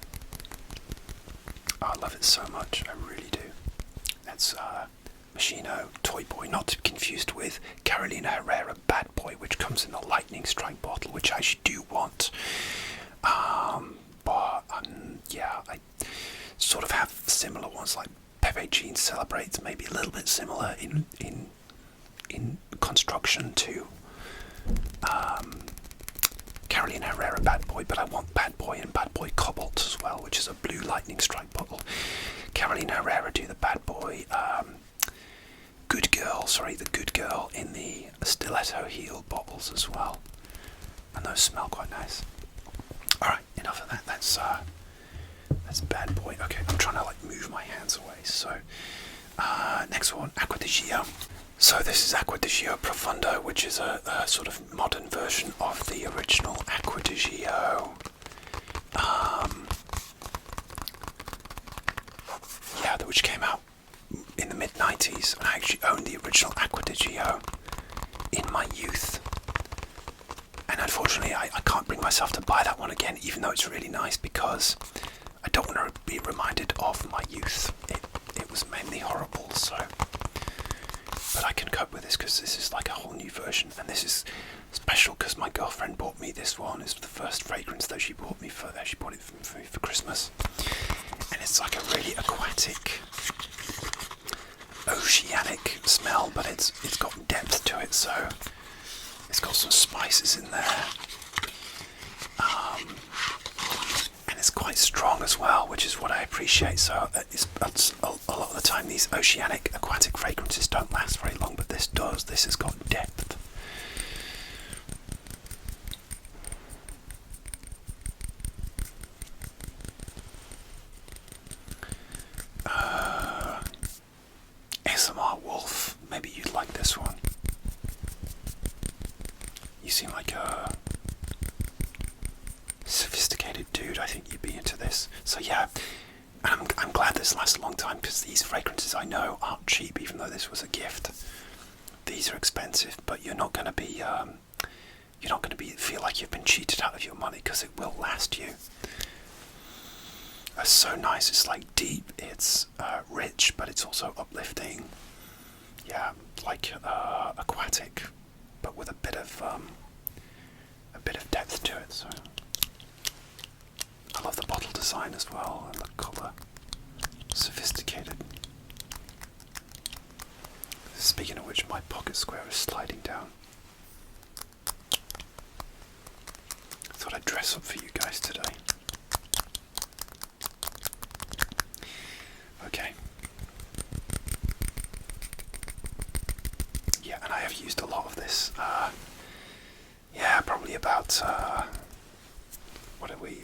S1: Oh, I love it so much. I really do. That's Machino Toy Boy, not to be confused with Carolina Herrera Bad Boy, which comes in a lightning strike bottle, which I actually do want. Yeah, I sort of have similar ones, like Pepe Jean Celebrates, maybe a little bit similar in construction to Carolina Herrera Bad Boy, but I want Bad Boy and Bad Boy Cobalt as well, which is a blue lightning strike bottle. Carolina Herrera do the Bad Boy the Good Girl in the stiletto heel bottles as well, and those smell quite nice. Alright, enough of that. That's Bad Boy. Okay, I'm trying to like move my hands away. So next one, Acqua di Gio. So this is Acqua di Gio Profondo, which is a sort of modern version of the original Acqua di Gio. Which came out in the mid-90s, and I actually owned the original Acqua di Gio in my youth. And unfortunately, I can't bring myself to buy that one again, even though it's really nice, because I don't want to be reminded of my youth. It was mainly horrible, so. But I can cope with this because this is like a whole new version, and this is special because my girlfriend bought me this one. It's the first fragrance that she bought me for. She bought it for me for Christmas, and it's like a really aquatic, oceanic smell, but it's got depth to it. So it's got some spices in there, and it's quite strong as well, which is what I appreciate. So it's a lot of the time these oceanic aquatic fragrances don't last very long, but this does. This has got depth. ASMR Wolf, maybe you'd like this one. You seem like a sophisticated dude. I think you'd be into this. So yeah, I'm glad this lasts a long time, because these fragrances I know aren't cheap, even though this was a gift. These are expensive, but you're not going to be feel like you've been cheated out of your money, because it will last you. It's so nice. It's like deep. It's rich, but it's also uplifting. Yeah, like aquatic, but with a bit of depth to it. So I love the bottle design as well, and the colour. Sophisticated. Speaking of which, my pocket square is sliding down. I thought I'd dress up for you guys today. Okay. Yeah, and I have used a lot of this. Yeah, probably about, what are we,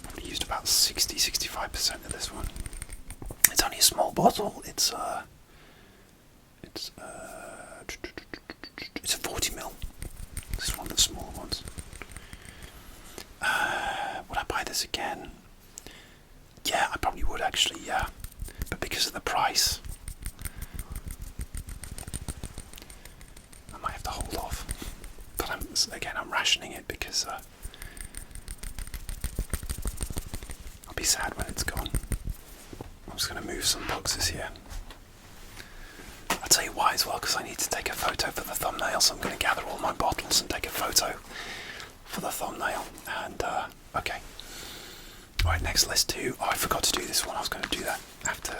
S1: probably used about 60-65% of this one. It's only a small bottle. It's a 40ml. This is one of the smaller ones. Would I buy this again? Yeah, I probably would actually, yeah. But because of the price, I might have to hold off. But I'm rationing it because I'll be sad when it's gone. I'm just going to move some boxes here. I'll tell you why as well, because I need to take a photo for the thumbnail, so I'm going to gather all my bottles and take a photo for the thumbnail. And okay. Alright, next let's do, oh, I forgot to do this one. I was going to do that after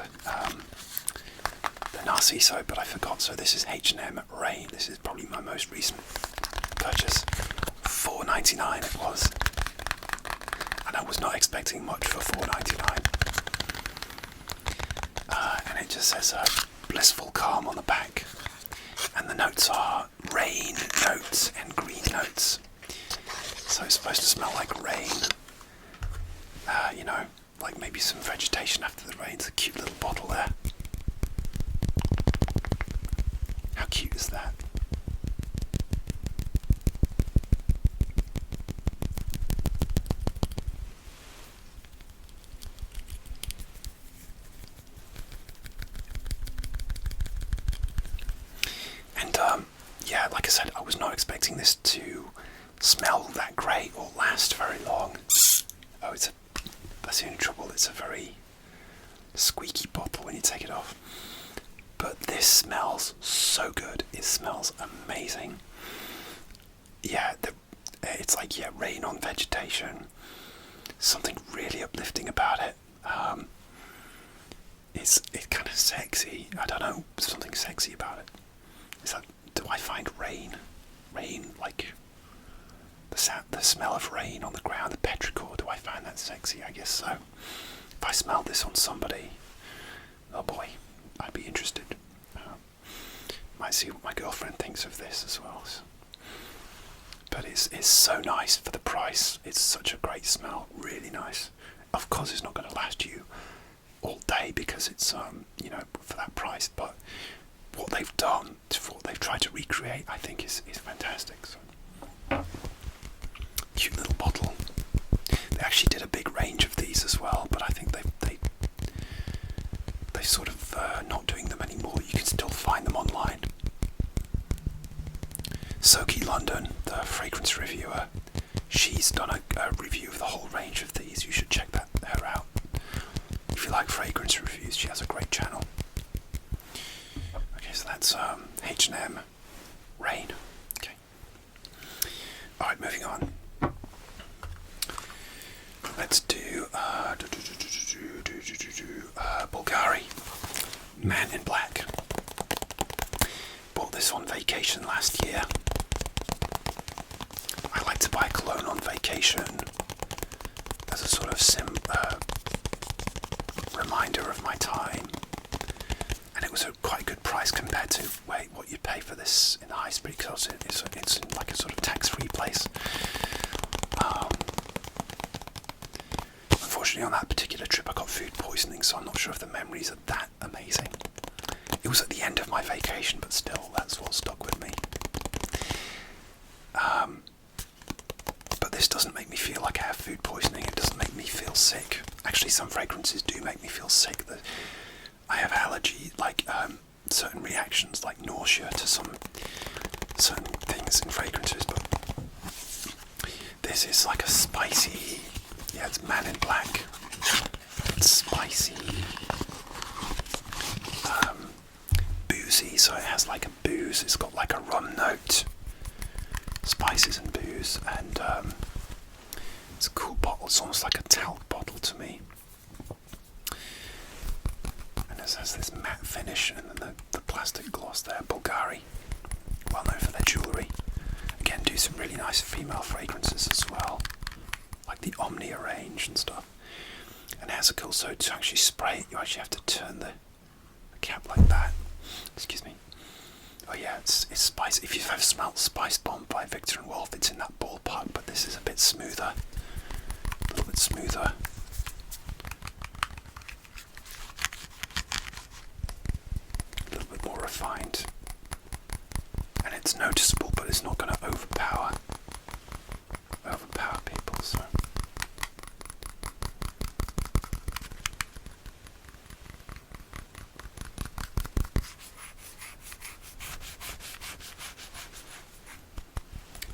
S1: the Narciso, but I forgot. So this is H&M Rain. This is probably my most recent purchase. $4.99 it was. And I was not expecting much for $4.99. And it just says blissful calm on the back. And the notes are rain notes and green notes. So it's supposed to smell like rain. You know, like maybe some vegetation after the rain. It's a cute little bottle there. How cute is that? And yeah, like I said, I was not expecting this to smell that great or last very long. Oh, that's the only trouble. It's a very squeaky bottle when you take it off. But this smells so good. It smells amazing. Yeah, it's like, yeah, rain on vegetation. Something really uplifting about it. It's kind of sexy. I don't know, something sexy about it. Is that, do I find rain, like the smell of rain on the ground, the petrichor, do I find that sexy? I guess so. If I smelled this on somebody, oh boy, I'd be interested. Might see what my girlfriend thinks of this as well. But it's so nice for the price. It's such a great smell, really nice. Of course, it's not going to last you all day because it's you know, for that price. But what they've done, what they've tried to recreate, I think is fantastic. So, cute little bottle. They actually did a big range of these as well, but I think they're sort of not doing them anymore. You can still find them online. Soki London, the fragrance reviewer, she's done a review of the whole range of these. You should check her out. If you like fragrance reviews, she has a great channel. Okay, so that's H&M Rain. Okay. Alright, moving on. Let's do Bulgari, Man in Black. Bought this on vacation last year. I like to buy cologne on vacation as a sort of reminder of my time. And it was a quite good price compared to what you pay for this in the high street, because it's in like a sort of tax-free place. Unfortunately, on that particular trip I got food poisoning, so I'm not sure if the memories are that amazing. It was at the end of my vacation, but still, that's what stuck with me. But this doesn't make me feel like I have food poisoning. It doesn't make me feel sick. Actually, some fragrances do make me feel sick. I have allergy, like certain reactions, like nausea to some certain things in fragrances. But this is like a spicy. Yeah, it's Man in Black. It's spicy, boozy. So it has like a booze. It's got like a rum note, spices and booze, and it's a cool bottle. It's almost like a talc bottle to me. And it has this matte finish, and then the plastic gloss there. Bulgari, well known for their jewellery. Again, do some really nice female fragrances as well, like the Omnia range and stuff. And it has a cool, so to actually spray it, you actually have to turn the cap like that. Excuse me. Oh yeah, it's spicy. If you've ever smelled Spice Bomb by Victor & Wolf, it's in that ballpark, but this is a bit smoother. A little bit smoother. A little bit more refined. And it's noticeable, but it's not going to overpower people, so.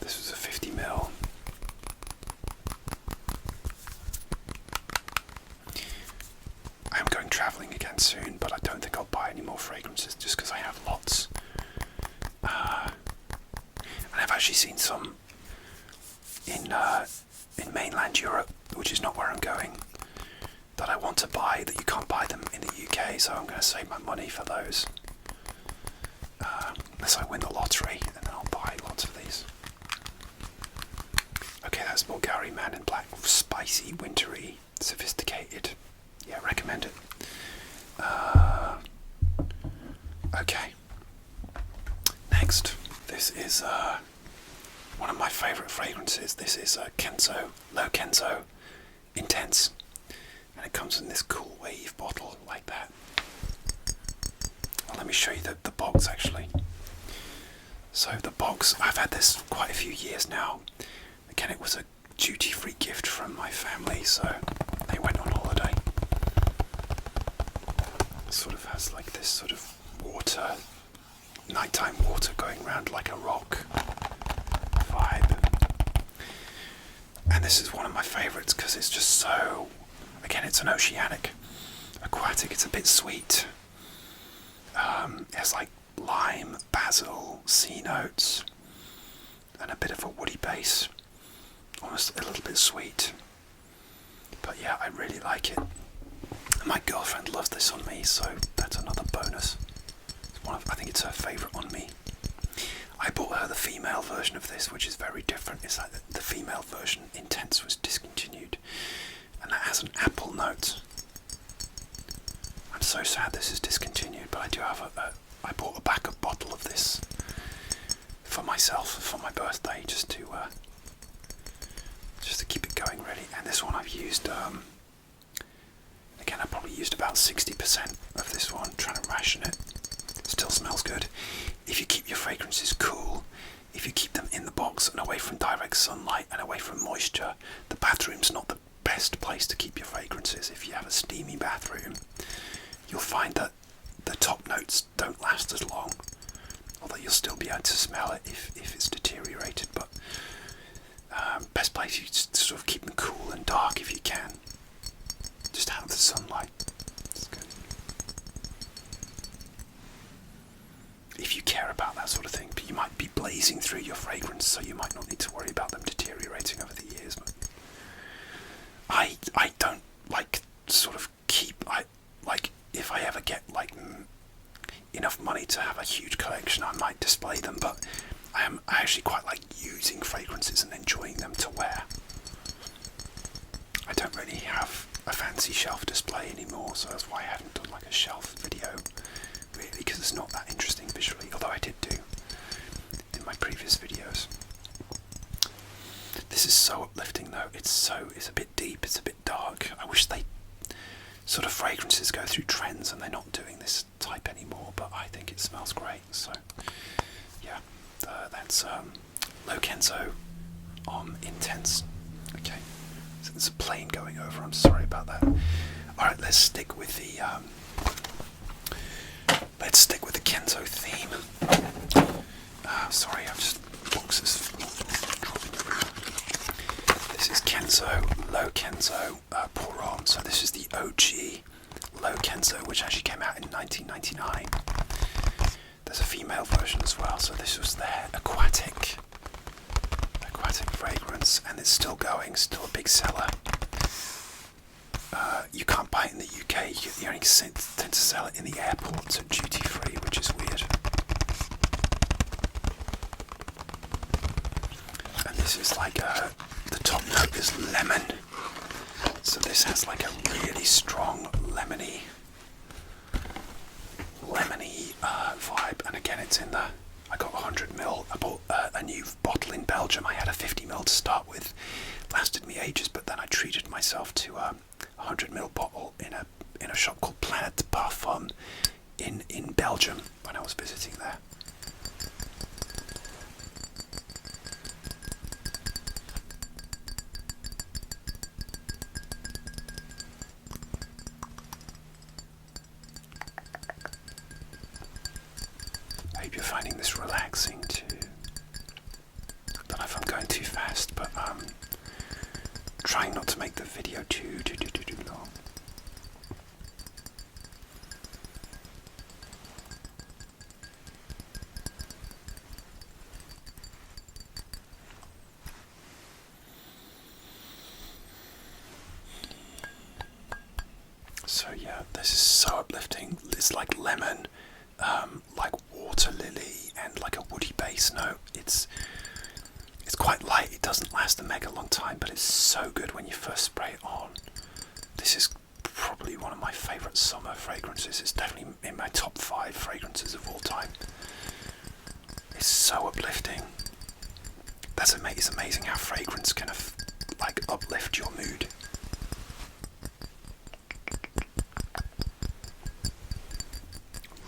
S1: This was a 50ml. I am going travelling again soon, but I don't think I'll buy any more fragrances just because I have lots. And I've actually seen some in in mainland Europe, which is not where I'm going, that I want to buy, that you can't buy them in the UK, so I'm going to save my money for those. Unless I win the lottery, and then I'll buy lots of these. Okay, that's Bulgari Man in Black. Spicy, wintry, sophisticated. Yeah, recommend it. Okay. Next, this is one of my favourite fragrances. This is Kenzo, Low Kenzo Intense. And it comes in this cool wave bottle like that. Well, let me show you the box actually. So the box, I've had this quite a few years now. Again, it was a duty-free gift from my family, so they went on holiday. It sort of has like this sort of water, nighttime water going around like a rock vibe. And this is one of my favourites because it's just so, again, it's an oceanic, aquatic, it's a bit sweet. It has like lime, basil, sea notes, and a bit of a woody base. Almost a little bit sweet. But yeah, I really like it. My girlfriend loves this on me, so that's another bonus. It's I think it's her favourite on me. I bought her the female version of this, which is very different. It's like the female version, Intense, was discontinued. And that has an apple note. I'm so sad this is discontinued, but I do have I bought a backup bottle of this for myself for my birthday, just to keep it going really. And this one I've used, again I probably used about 60% of this one, trying to ration it. Still smells good. If you keep your fragrances cool, if you keep them in the box and away from direct sunlight and away from moisture, the bathroom's not the best place to keep your fragrances. If you have a steamy bathroom, you'll find that the top notes don't last as long, although you'll still be able to smell it if it's deteriorated. But best place, you just sort of keep them cool and dark if you can. Just out of the sunlight. It's good. If you care about that sort of thing, but you might be blazing through your fragrance, so you might not need to worry about them deteriorating over the years. But I don't like sort of keep, if I ever get like enough money to have a huge collection, I might display them, but I actually quite like using fragrances and enjoying them to wear. I don't really have a fancy shelf display anymore, so that's why I haven't done like a shelf video, really, because it's not that interesting visually, although I did do in my previous videos. This is so uplifting though. It's a bit deep, it's a bit dark. I wish they sort of fragrances go through trends and they're not doing this type anymore, but I think it smells great. So yeah, that's Low Kenzo Intense. Okay, so there's a plane going over, I'm sorry about that. Alright, let's stick with the Kenzo theme. Sorry, I've just boxes dropping everywhere. This is Kenzo, Low Kenzo Pour On. So this is the OG Low Kenzo, which actually came out in 1999. There's a female version as well, so this was their aquatic fragrance, and it's still going, still a big seller. You can't buy it in the UK, you only tend to sell it in the airports at duty free, which is weird. And this is like the top note is lemon, so this has like a really strong lemony vibe. And again, it's in the, I got 100ml. I bought a new bottle in Belgium. I had a 50ml to start with, lasted me ages, but then I treated myself to a 100ml bottle in a shop called Planet de Parfum in Belgium when I was visiting there. I hope you're finding this relaxing too. I don't know if I'm going too fast, but trying not to make the video too long. So yeah, this is so uplifting. It's like lemon, like water lily, and like a woody bass note. It's quite light. It doesn't last a mega long time, but it's so good when you first spray it on. This is probably one of my favourite summer fragrances. It's definitely in my top 5 fragrances of all time. It's so uplifting. It's amazing how fragrance can like uplift your mood.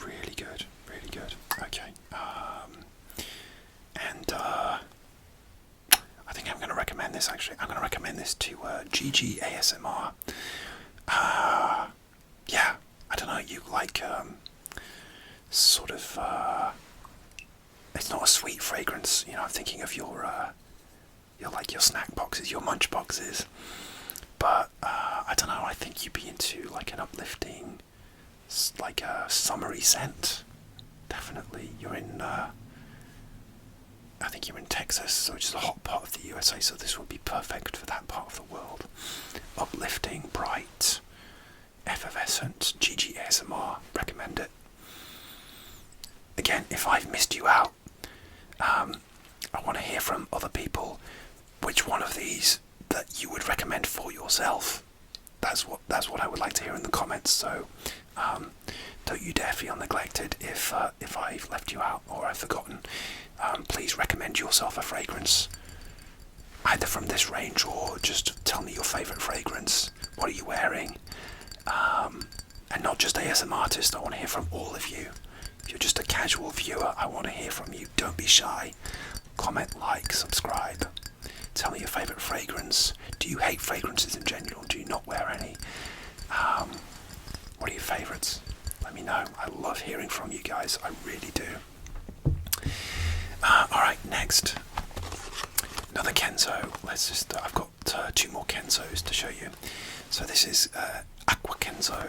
S1: Really good, really good. Okay, and I think I'm going to recommend this. Actually, I'm going to recommend this to GG ASMR. Yeah, I don't know. You like sort of. It's not a sweet fragrance, you know. I'm thinking of your snack boxes, your munch boxes. But I don't know. I think you'd be into like an uplifting, like a summery scent. Definitely, you're in. I think you're in Texas, which is a hot part of the USA. So this would be perfect for that part of the world. Uplifting, bright, effervescent. GG ASMR. Recommend it. Again, if I've missed you out, I want to hear from other people which one of these that you would recommend for yourself. That's what I would like to hear in the comments. So don't you dare feel neglected if I've left you out or I've forgotten. Please recommend yourself a fragrance, either from this range or just tell me your favourite fragrance. What are you wearing? And not just ASMRtists. I want to hear from all of you. If you're just a casual viewer, I want to hear from you. Don't be shy. Comment, like, subscribe. Tell me your favourite fragrance. Do you hate fragrances in general? Do you not wear any? What are your favourites? Let me know. I love hearing from you guys. I really do. Alright, next. Another Kenzo. I've got 2 more Kenzos to show you. So this is Aqua Kenzo.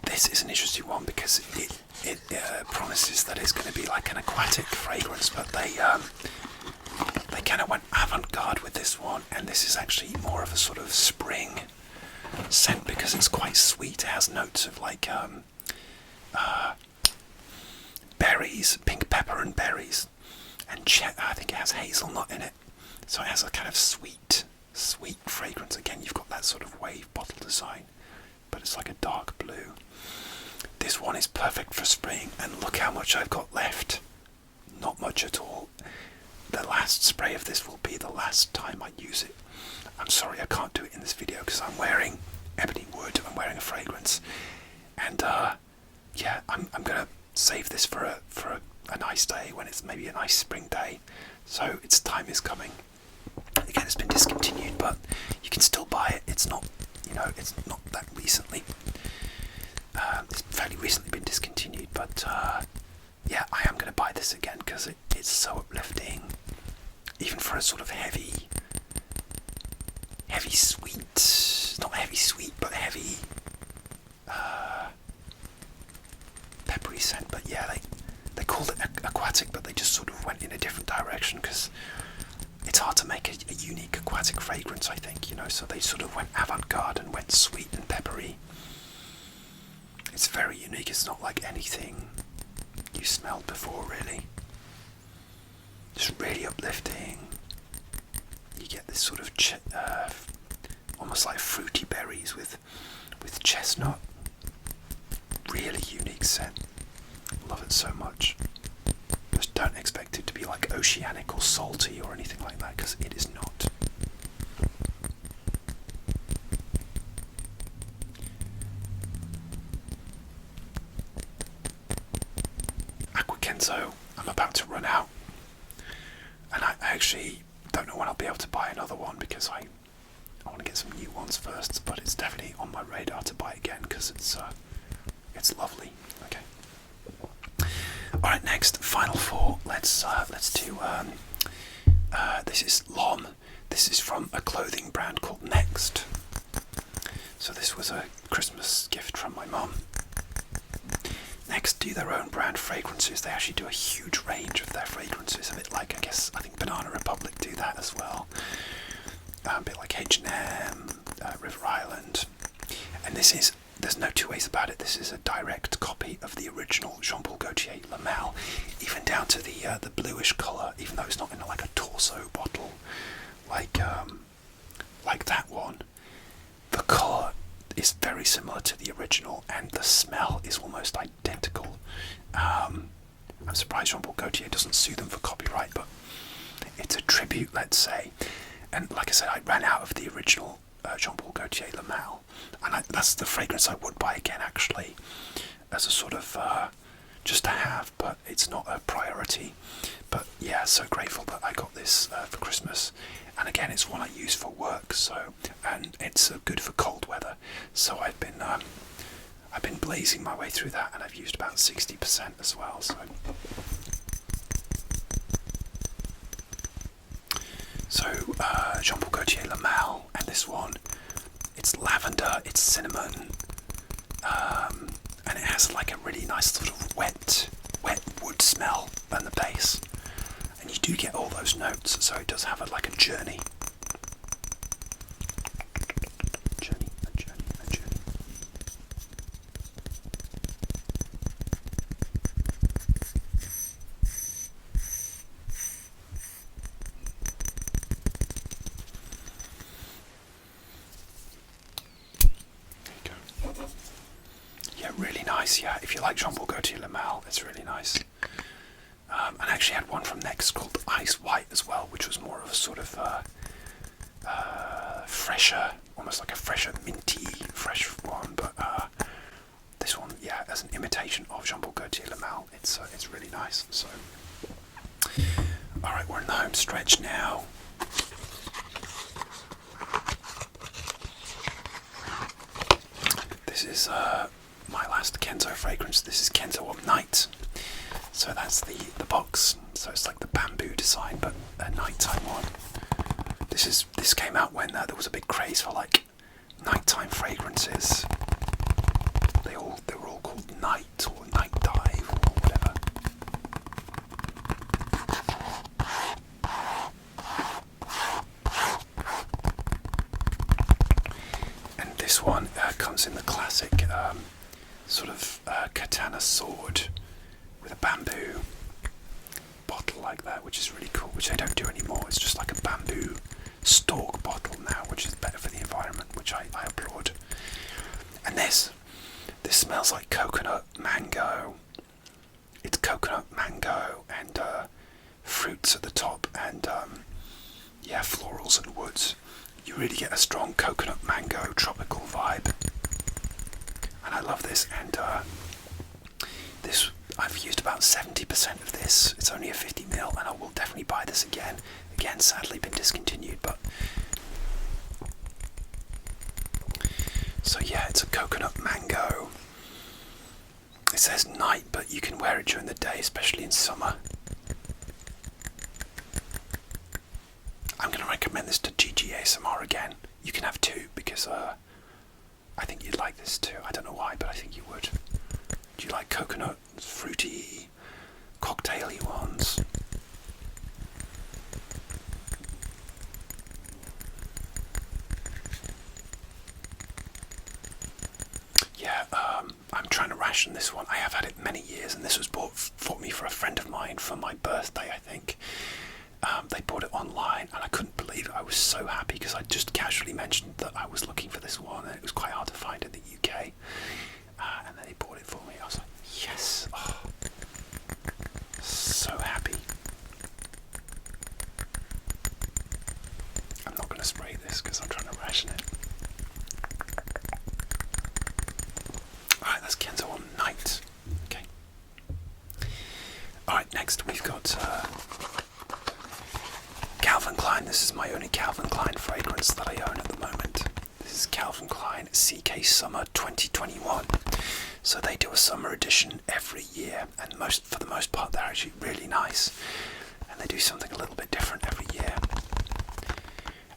S1: This is an interesting one because it promises that it's going to be like an aquatic fragrance, but they kind of went avant-garde with this one, and this is actually more of a sort of spring scent because it's quite sweet. It has notes of like berries, pink pepper and berries, and I think it has hazelnut in it, so it has a kind of sweet fragrance. Again, you've got that sort of wave bottle design, but it's like a dark blue. This one is perfect for spring, and look how much I've got left. Not much at all. The last spray of this will be the last time I use it. I'm sorry I can't do it in this video because I'm wearing ebony wood. I'm wearing a fragrance, and yeah, I'm gonna save this for a nice day when it's maybe a nice spring day. So its time is coming. Again, it's been discontinued, but you can still buy it. It's not, it's not that recently. It's fairly recently been discontinued, but yeah, I am going to buy this again because it's so uplifting, even for a sort of heavy sweet, not heavy sweet, but heavy peppery scent. But yeah, they called it aquatic, but they just sort of went in a different direction because it's hard to make a unique aquatic fragrance, I think, so they sort of went avant-garde and went sweet and peppery. It's very unique. It's not like anything you smelled before, really. Just really uplifting. You get this sort of almost like fruity berries with chestnut. Really unique scent. Love it so much. Just don't expect it to be like oceanic or salty or anything like that, because it is not. So I'm about to run out, and I actually don't know when I'll be able to buy another one because I want to get some new ones first, but it's definitely on my radar to buy again because it's lovely. Okay. Alright, next, final 4. Let's do this is L'Homme. This is from a clothing brand called Next. So this was a Christmas gift from my mum. Next do their own brand fragrances. They actually do a huge range of their fragrances, a bit like I think Banana Republic do that as well. a bit like H&M, River Island. And there's no two ways about it, this is a direct copy of the original Jean Paul Gaultier Lamel, even down to the bluish colour, even though it's not in like a torso bottle like that one. The colour is very similar to the original, and the smell is almost identical. I'm surprised Jean Paul Gaultier doesn't sue them for copyright, but it's a tribute, let's say. And like I said, I ran out of the original Jean Paul Gaultier Lamel, and that's the fragrance I would buy again, actually, as a sort of just to have, but it's not a priority. But yeah, so grateful that I got this for Christmas, and again, it's one I use for work, so, and it's good for cold weather. So I've been blazing my way through that, and I've used about 60% as well. So Jean Paul Gaultier Lamel, and this one, it's lavender, it's cinnamon, and it has like a really nice sort of wet wood smell on the base, and you do get all those notes, so it does have like a journey. Really nice, yeah. If you like Jean Paul Gaultier Lamel, it's really nice. And I actually had one from Next called Ice White as well, which was more of a sort of fresher, almost like a fresher, minty, fresh one. But this one, yeah, as an imitation of Jean Paul Gaultier Lamel, it's really nice. So, all right, we're in the home stretch now. This is my last Kenzo fragrance. This is Kenzo of Night. So that's the box. So it's like the bamboo design, but a nighttime one. This came out when there was a big craze for like nighttime fragrances. They were all called Night or Night Dive or whatever. And this one comes in the classic sort of katana sword with a bamboo bottle like that, which is really cool, which they don't do anymore. It's just like a bamboo stalk bottle now, which is better for the environment, which I applaud. And this smells like coconut mango. It's coconut mango and fruits at the top, and yeah, florals and woods. You really get a strong coconut mango tropical vibe. And I love this, and this I've used about 70% of this. It's only a 50ml, and I will definitely buy this again. Again, sadly been discontinued, but so yeah, it's a coconut mango. It says night, but you can wear it during the day, especially in summer. I'm going to recommend this to GG ASMR again. You can have two, because I think you'd like this too. I don't know why, but I think you would. Do you like coconut, fruity, cocktaily ones? Yeah, I'm trying to ration this one. I have had it many years, and this was bought for me for a friend of mine for my birthday, I think. They bought it online, and I couldn't believe it. I was so happy because I just casually mentioned that I was looking for this one, and it was quite hard to find in the UK. And then they bought it for me. I was like, yes, oh, so happy. I'm not going to spray this because I'm trying to ration it. Alright, that's Kenzo on Night. Okay. Alright, next we've got Calvin Klein. This is my only Calvin Klein fragrance that I own at the moment. This is Calvin Klein CK Summer 2021. So they do a summer edition every year, and for the most part they're actually really nice, and they do something a little bit different every year.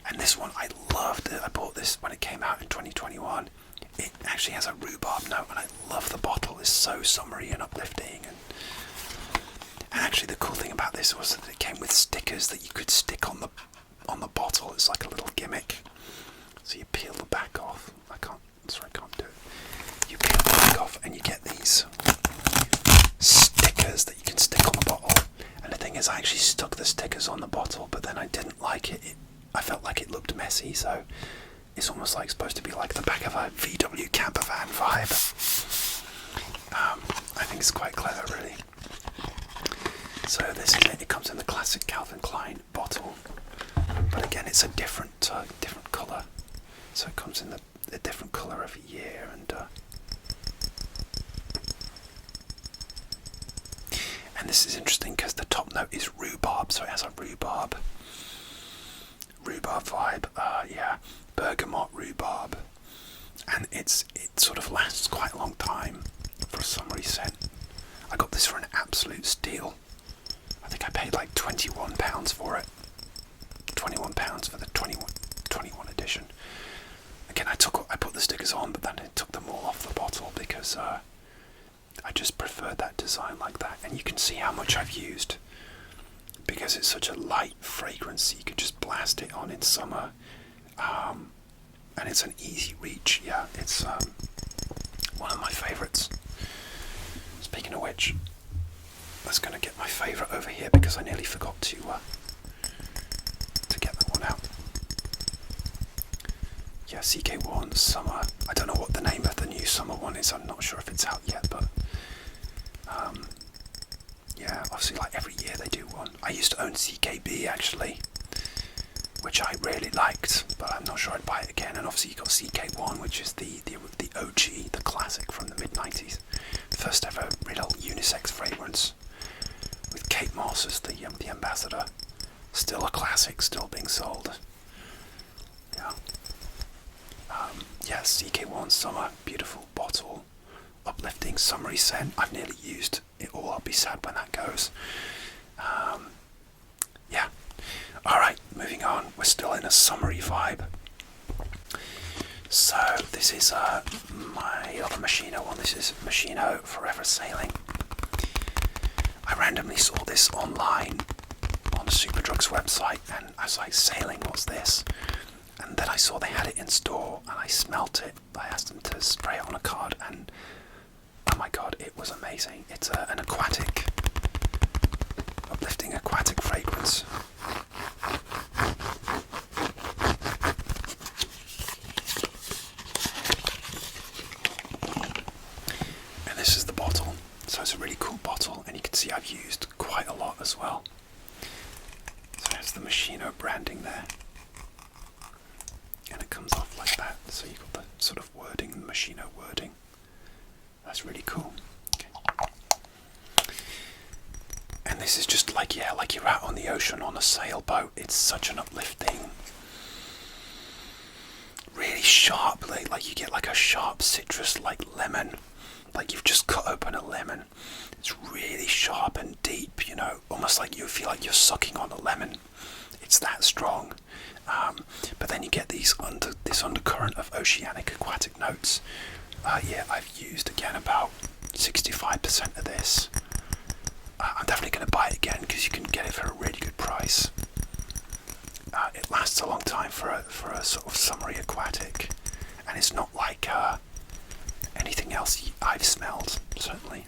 S1: And this one, I loved it. I bought this when it came out in 2021. It actually has a rhubarb note, and I love the bottle. It's so summery and uplifting. And actually the cool thing about this was that it came with stickers that you could stick on the bottle. It's like a little gimmick. So you peel the back off. I can't do it. You peel the back off and you get these stickers that you can stick on the bottle. And the thing is, I actually stuck the stickers on the bottle, but then I didn't like it. I felt like it looked messy, so it's almost like supposed to be like the back of a VW camper van vibe. I think it's quite clever, really. So this is it. It comes in the classic Calvin Klein bottle, but again, it's a different colour. So it comes in a different colour every year, and this is interesting because the top note is rhubarb, so it has a rhubarb vibe. Yeah, bergamot rhubarb, and it sort of lasts quite a long time for a summery scent. I got this for an absolute steal. I think I paid like £21 for it. £21 for the 21 edition. Again, I put the stickers on, but then I took them all off the bottle because I just preferred that design like that. And you can see how much I've used because it's such a light fragrance. You can just blast it on in summer, and it's an easy reach. Yeah, it's one of my favourites. Speaking of which, I was going to get my favourite over here because I nearly forgot to get that one out. Yeah, CK1 Summer. I don't know what the name of the new summer one is. I'm not sure if it's out yet, but yeah, obviously like every year they do one. I used to own CKB actually, which I really liked, but I'm not sure I'd buy it again. And obviously you got CK1, which is the OG, the classic from the mid-90s. First ever real unisex fragrance with Kate Moss as the ambassador. Still a classic, still being sold. Yeah. Yeah, CK1 Summer, beautiful bottle, uplifting summery scent. I've nearly used it all. I'll be sad when that goes. Yeah. Alright, moving on. We're still in a summery vibe. So this is my other Moschino one. This is Moschino Forever Sailing. I randomly saw this online on Superdrug's website and I was like, sailing, what's this? And then I saw they had it in store and I smelt it. I asked them to spray it on a card and oh my god, it was amazing. It's an aquatic, uplifting aquatic fragrance. And this is the bottle. So it's a really cool bottle and you can see I've used quite a lot as well. So there's the Moschino branding there. And it comes off like that, so you've got the sort of wording, the Moschino wording. That's really cool. Okay. And this is just like, yeah, like you're out on the ocean on a sailboat. It's such an uplifting, really sharp, like you get like a sharp citrus, like lemon. Like you've just cut open a lemon. It's really sharp and deep, you know, almost like you feel like you're sucking on a lemon. It's that strong. But then you get this undercurrent of oceanic aquatic notes. Yeah, I've used again about 65% of this. I'm definitely going to buy it again because you can get it for a really good price. It lasts a long time for a sort of summery aquatic, and it's not like anything else I've smelled. Certainly,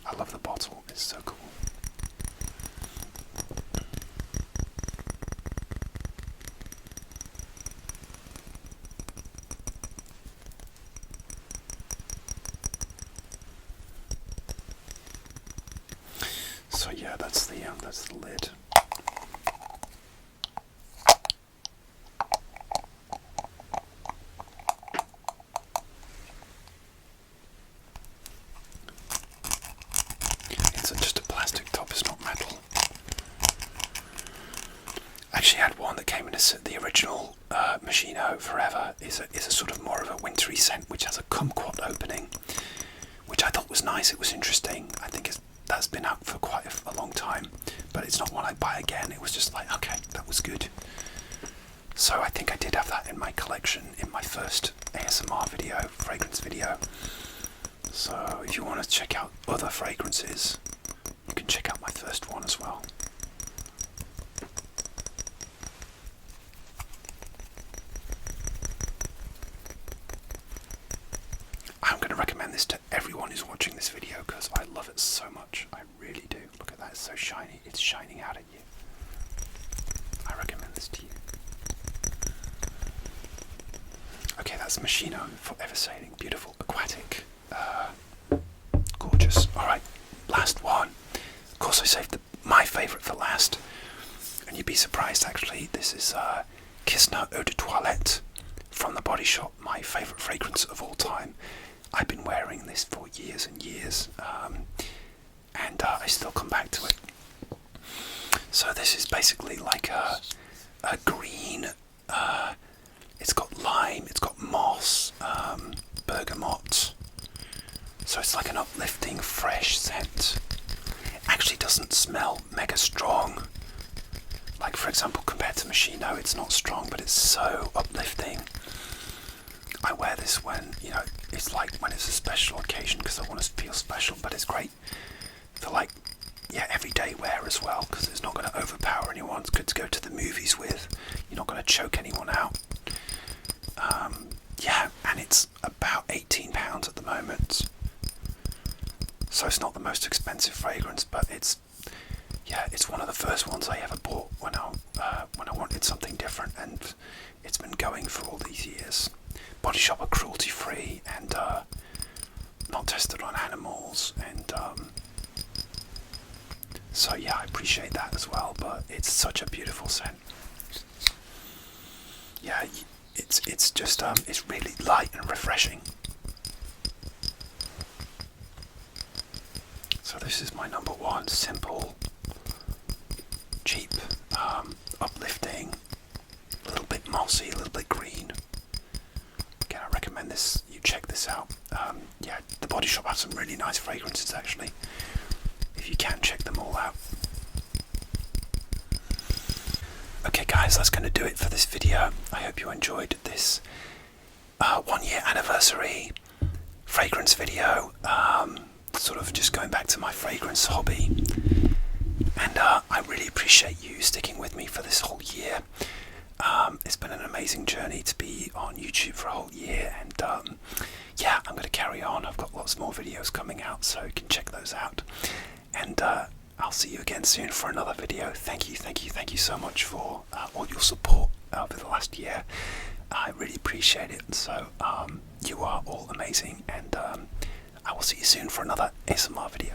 S1: I love the bottle. It's so cool. So yeah, that's the lid. It's just a plastic top. It's not metal. I actually had one that came in the original Moschino Forever. Is a sort of more of a wintry scent, which has a kumquat opening, which I thought was nice. It was interesting. I think that's been out for quite a long time, but it's not one I'd buy again. It was just like, okay, that was good. So I think I did have that in my collection in my first ASMR video, fragrance video. So if you want to check out other fragrances, you can check out my first one as well. this to everyone who's watching this video because I love it so much. I really do. Look at that, it's so shiny. It's shining out at you. I recommend this to you. Okay, that's Moschino, forever sailing, beautiful, aquatic, gorgeous. Alright, last one. Of course I saved my favourite for last, and you'd be surprised actually, this is Kissner Eau de Toilette from the Body Shop, my favourite fragrance of all time. I've been wearing this for years and years, and I still come back to it. So this is basically like a green, it's got lime, it's got moss, bergamot, so it's like an uplifting fresh scent. It actually doesn't smell mega strong, like for example compared to Moschino it's not strong, but it's so uplifting. I wear this when, you know, it's like when it's a special occasion because I want to feel special, but it's great for like, yeah, everyday wear as well because it's not going to overpower anyone. It's good to go to the movies with. You're not going to choke anyone out. Yeah, and it's about £18 at the moment. So it's not the most expensive fragrance, but it's, yeah, it's one of the first ones I ever bought when I wanted something different, and it's been going for all these years. Body Shop are cruelty free and not tested on animals, and so yeah, I appreciate that as well. But it's such a beautiful scent. Yeah, it's just it's really light and refreshing. So this is my number one, simple, cheap, uplifting, a little bit mossy, a little bit green. Again, I recommend this. You check this out. Yeah, the Body Shop has some really nice fragrances actually. If you can, check them all out. Okay guys, that's going to do it for this video. I hope you enjoyed this 1 year anniversary fragrance video, sort of just going back to my fragrance hobby, and I really appreciate you sticking with me for this whole year. It's been an amazing journey to be on YouTube for a whole year, and yeah, I'm going to carry on. I've got lots more videos coming out, so you can check those out, and I'll see you again soon for another video. Thank you so much for all your support over the last year. I really appreciate it. So you are all amazing, and I will see you soon for another ASMR video.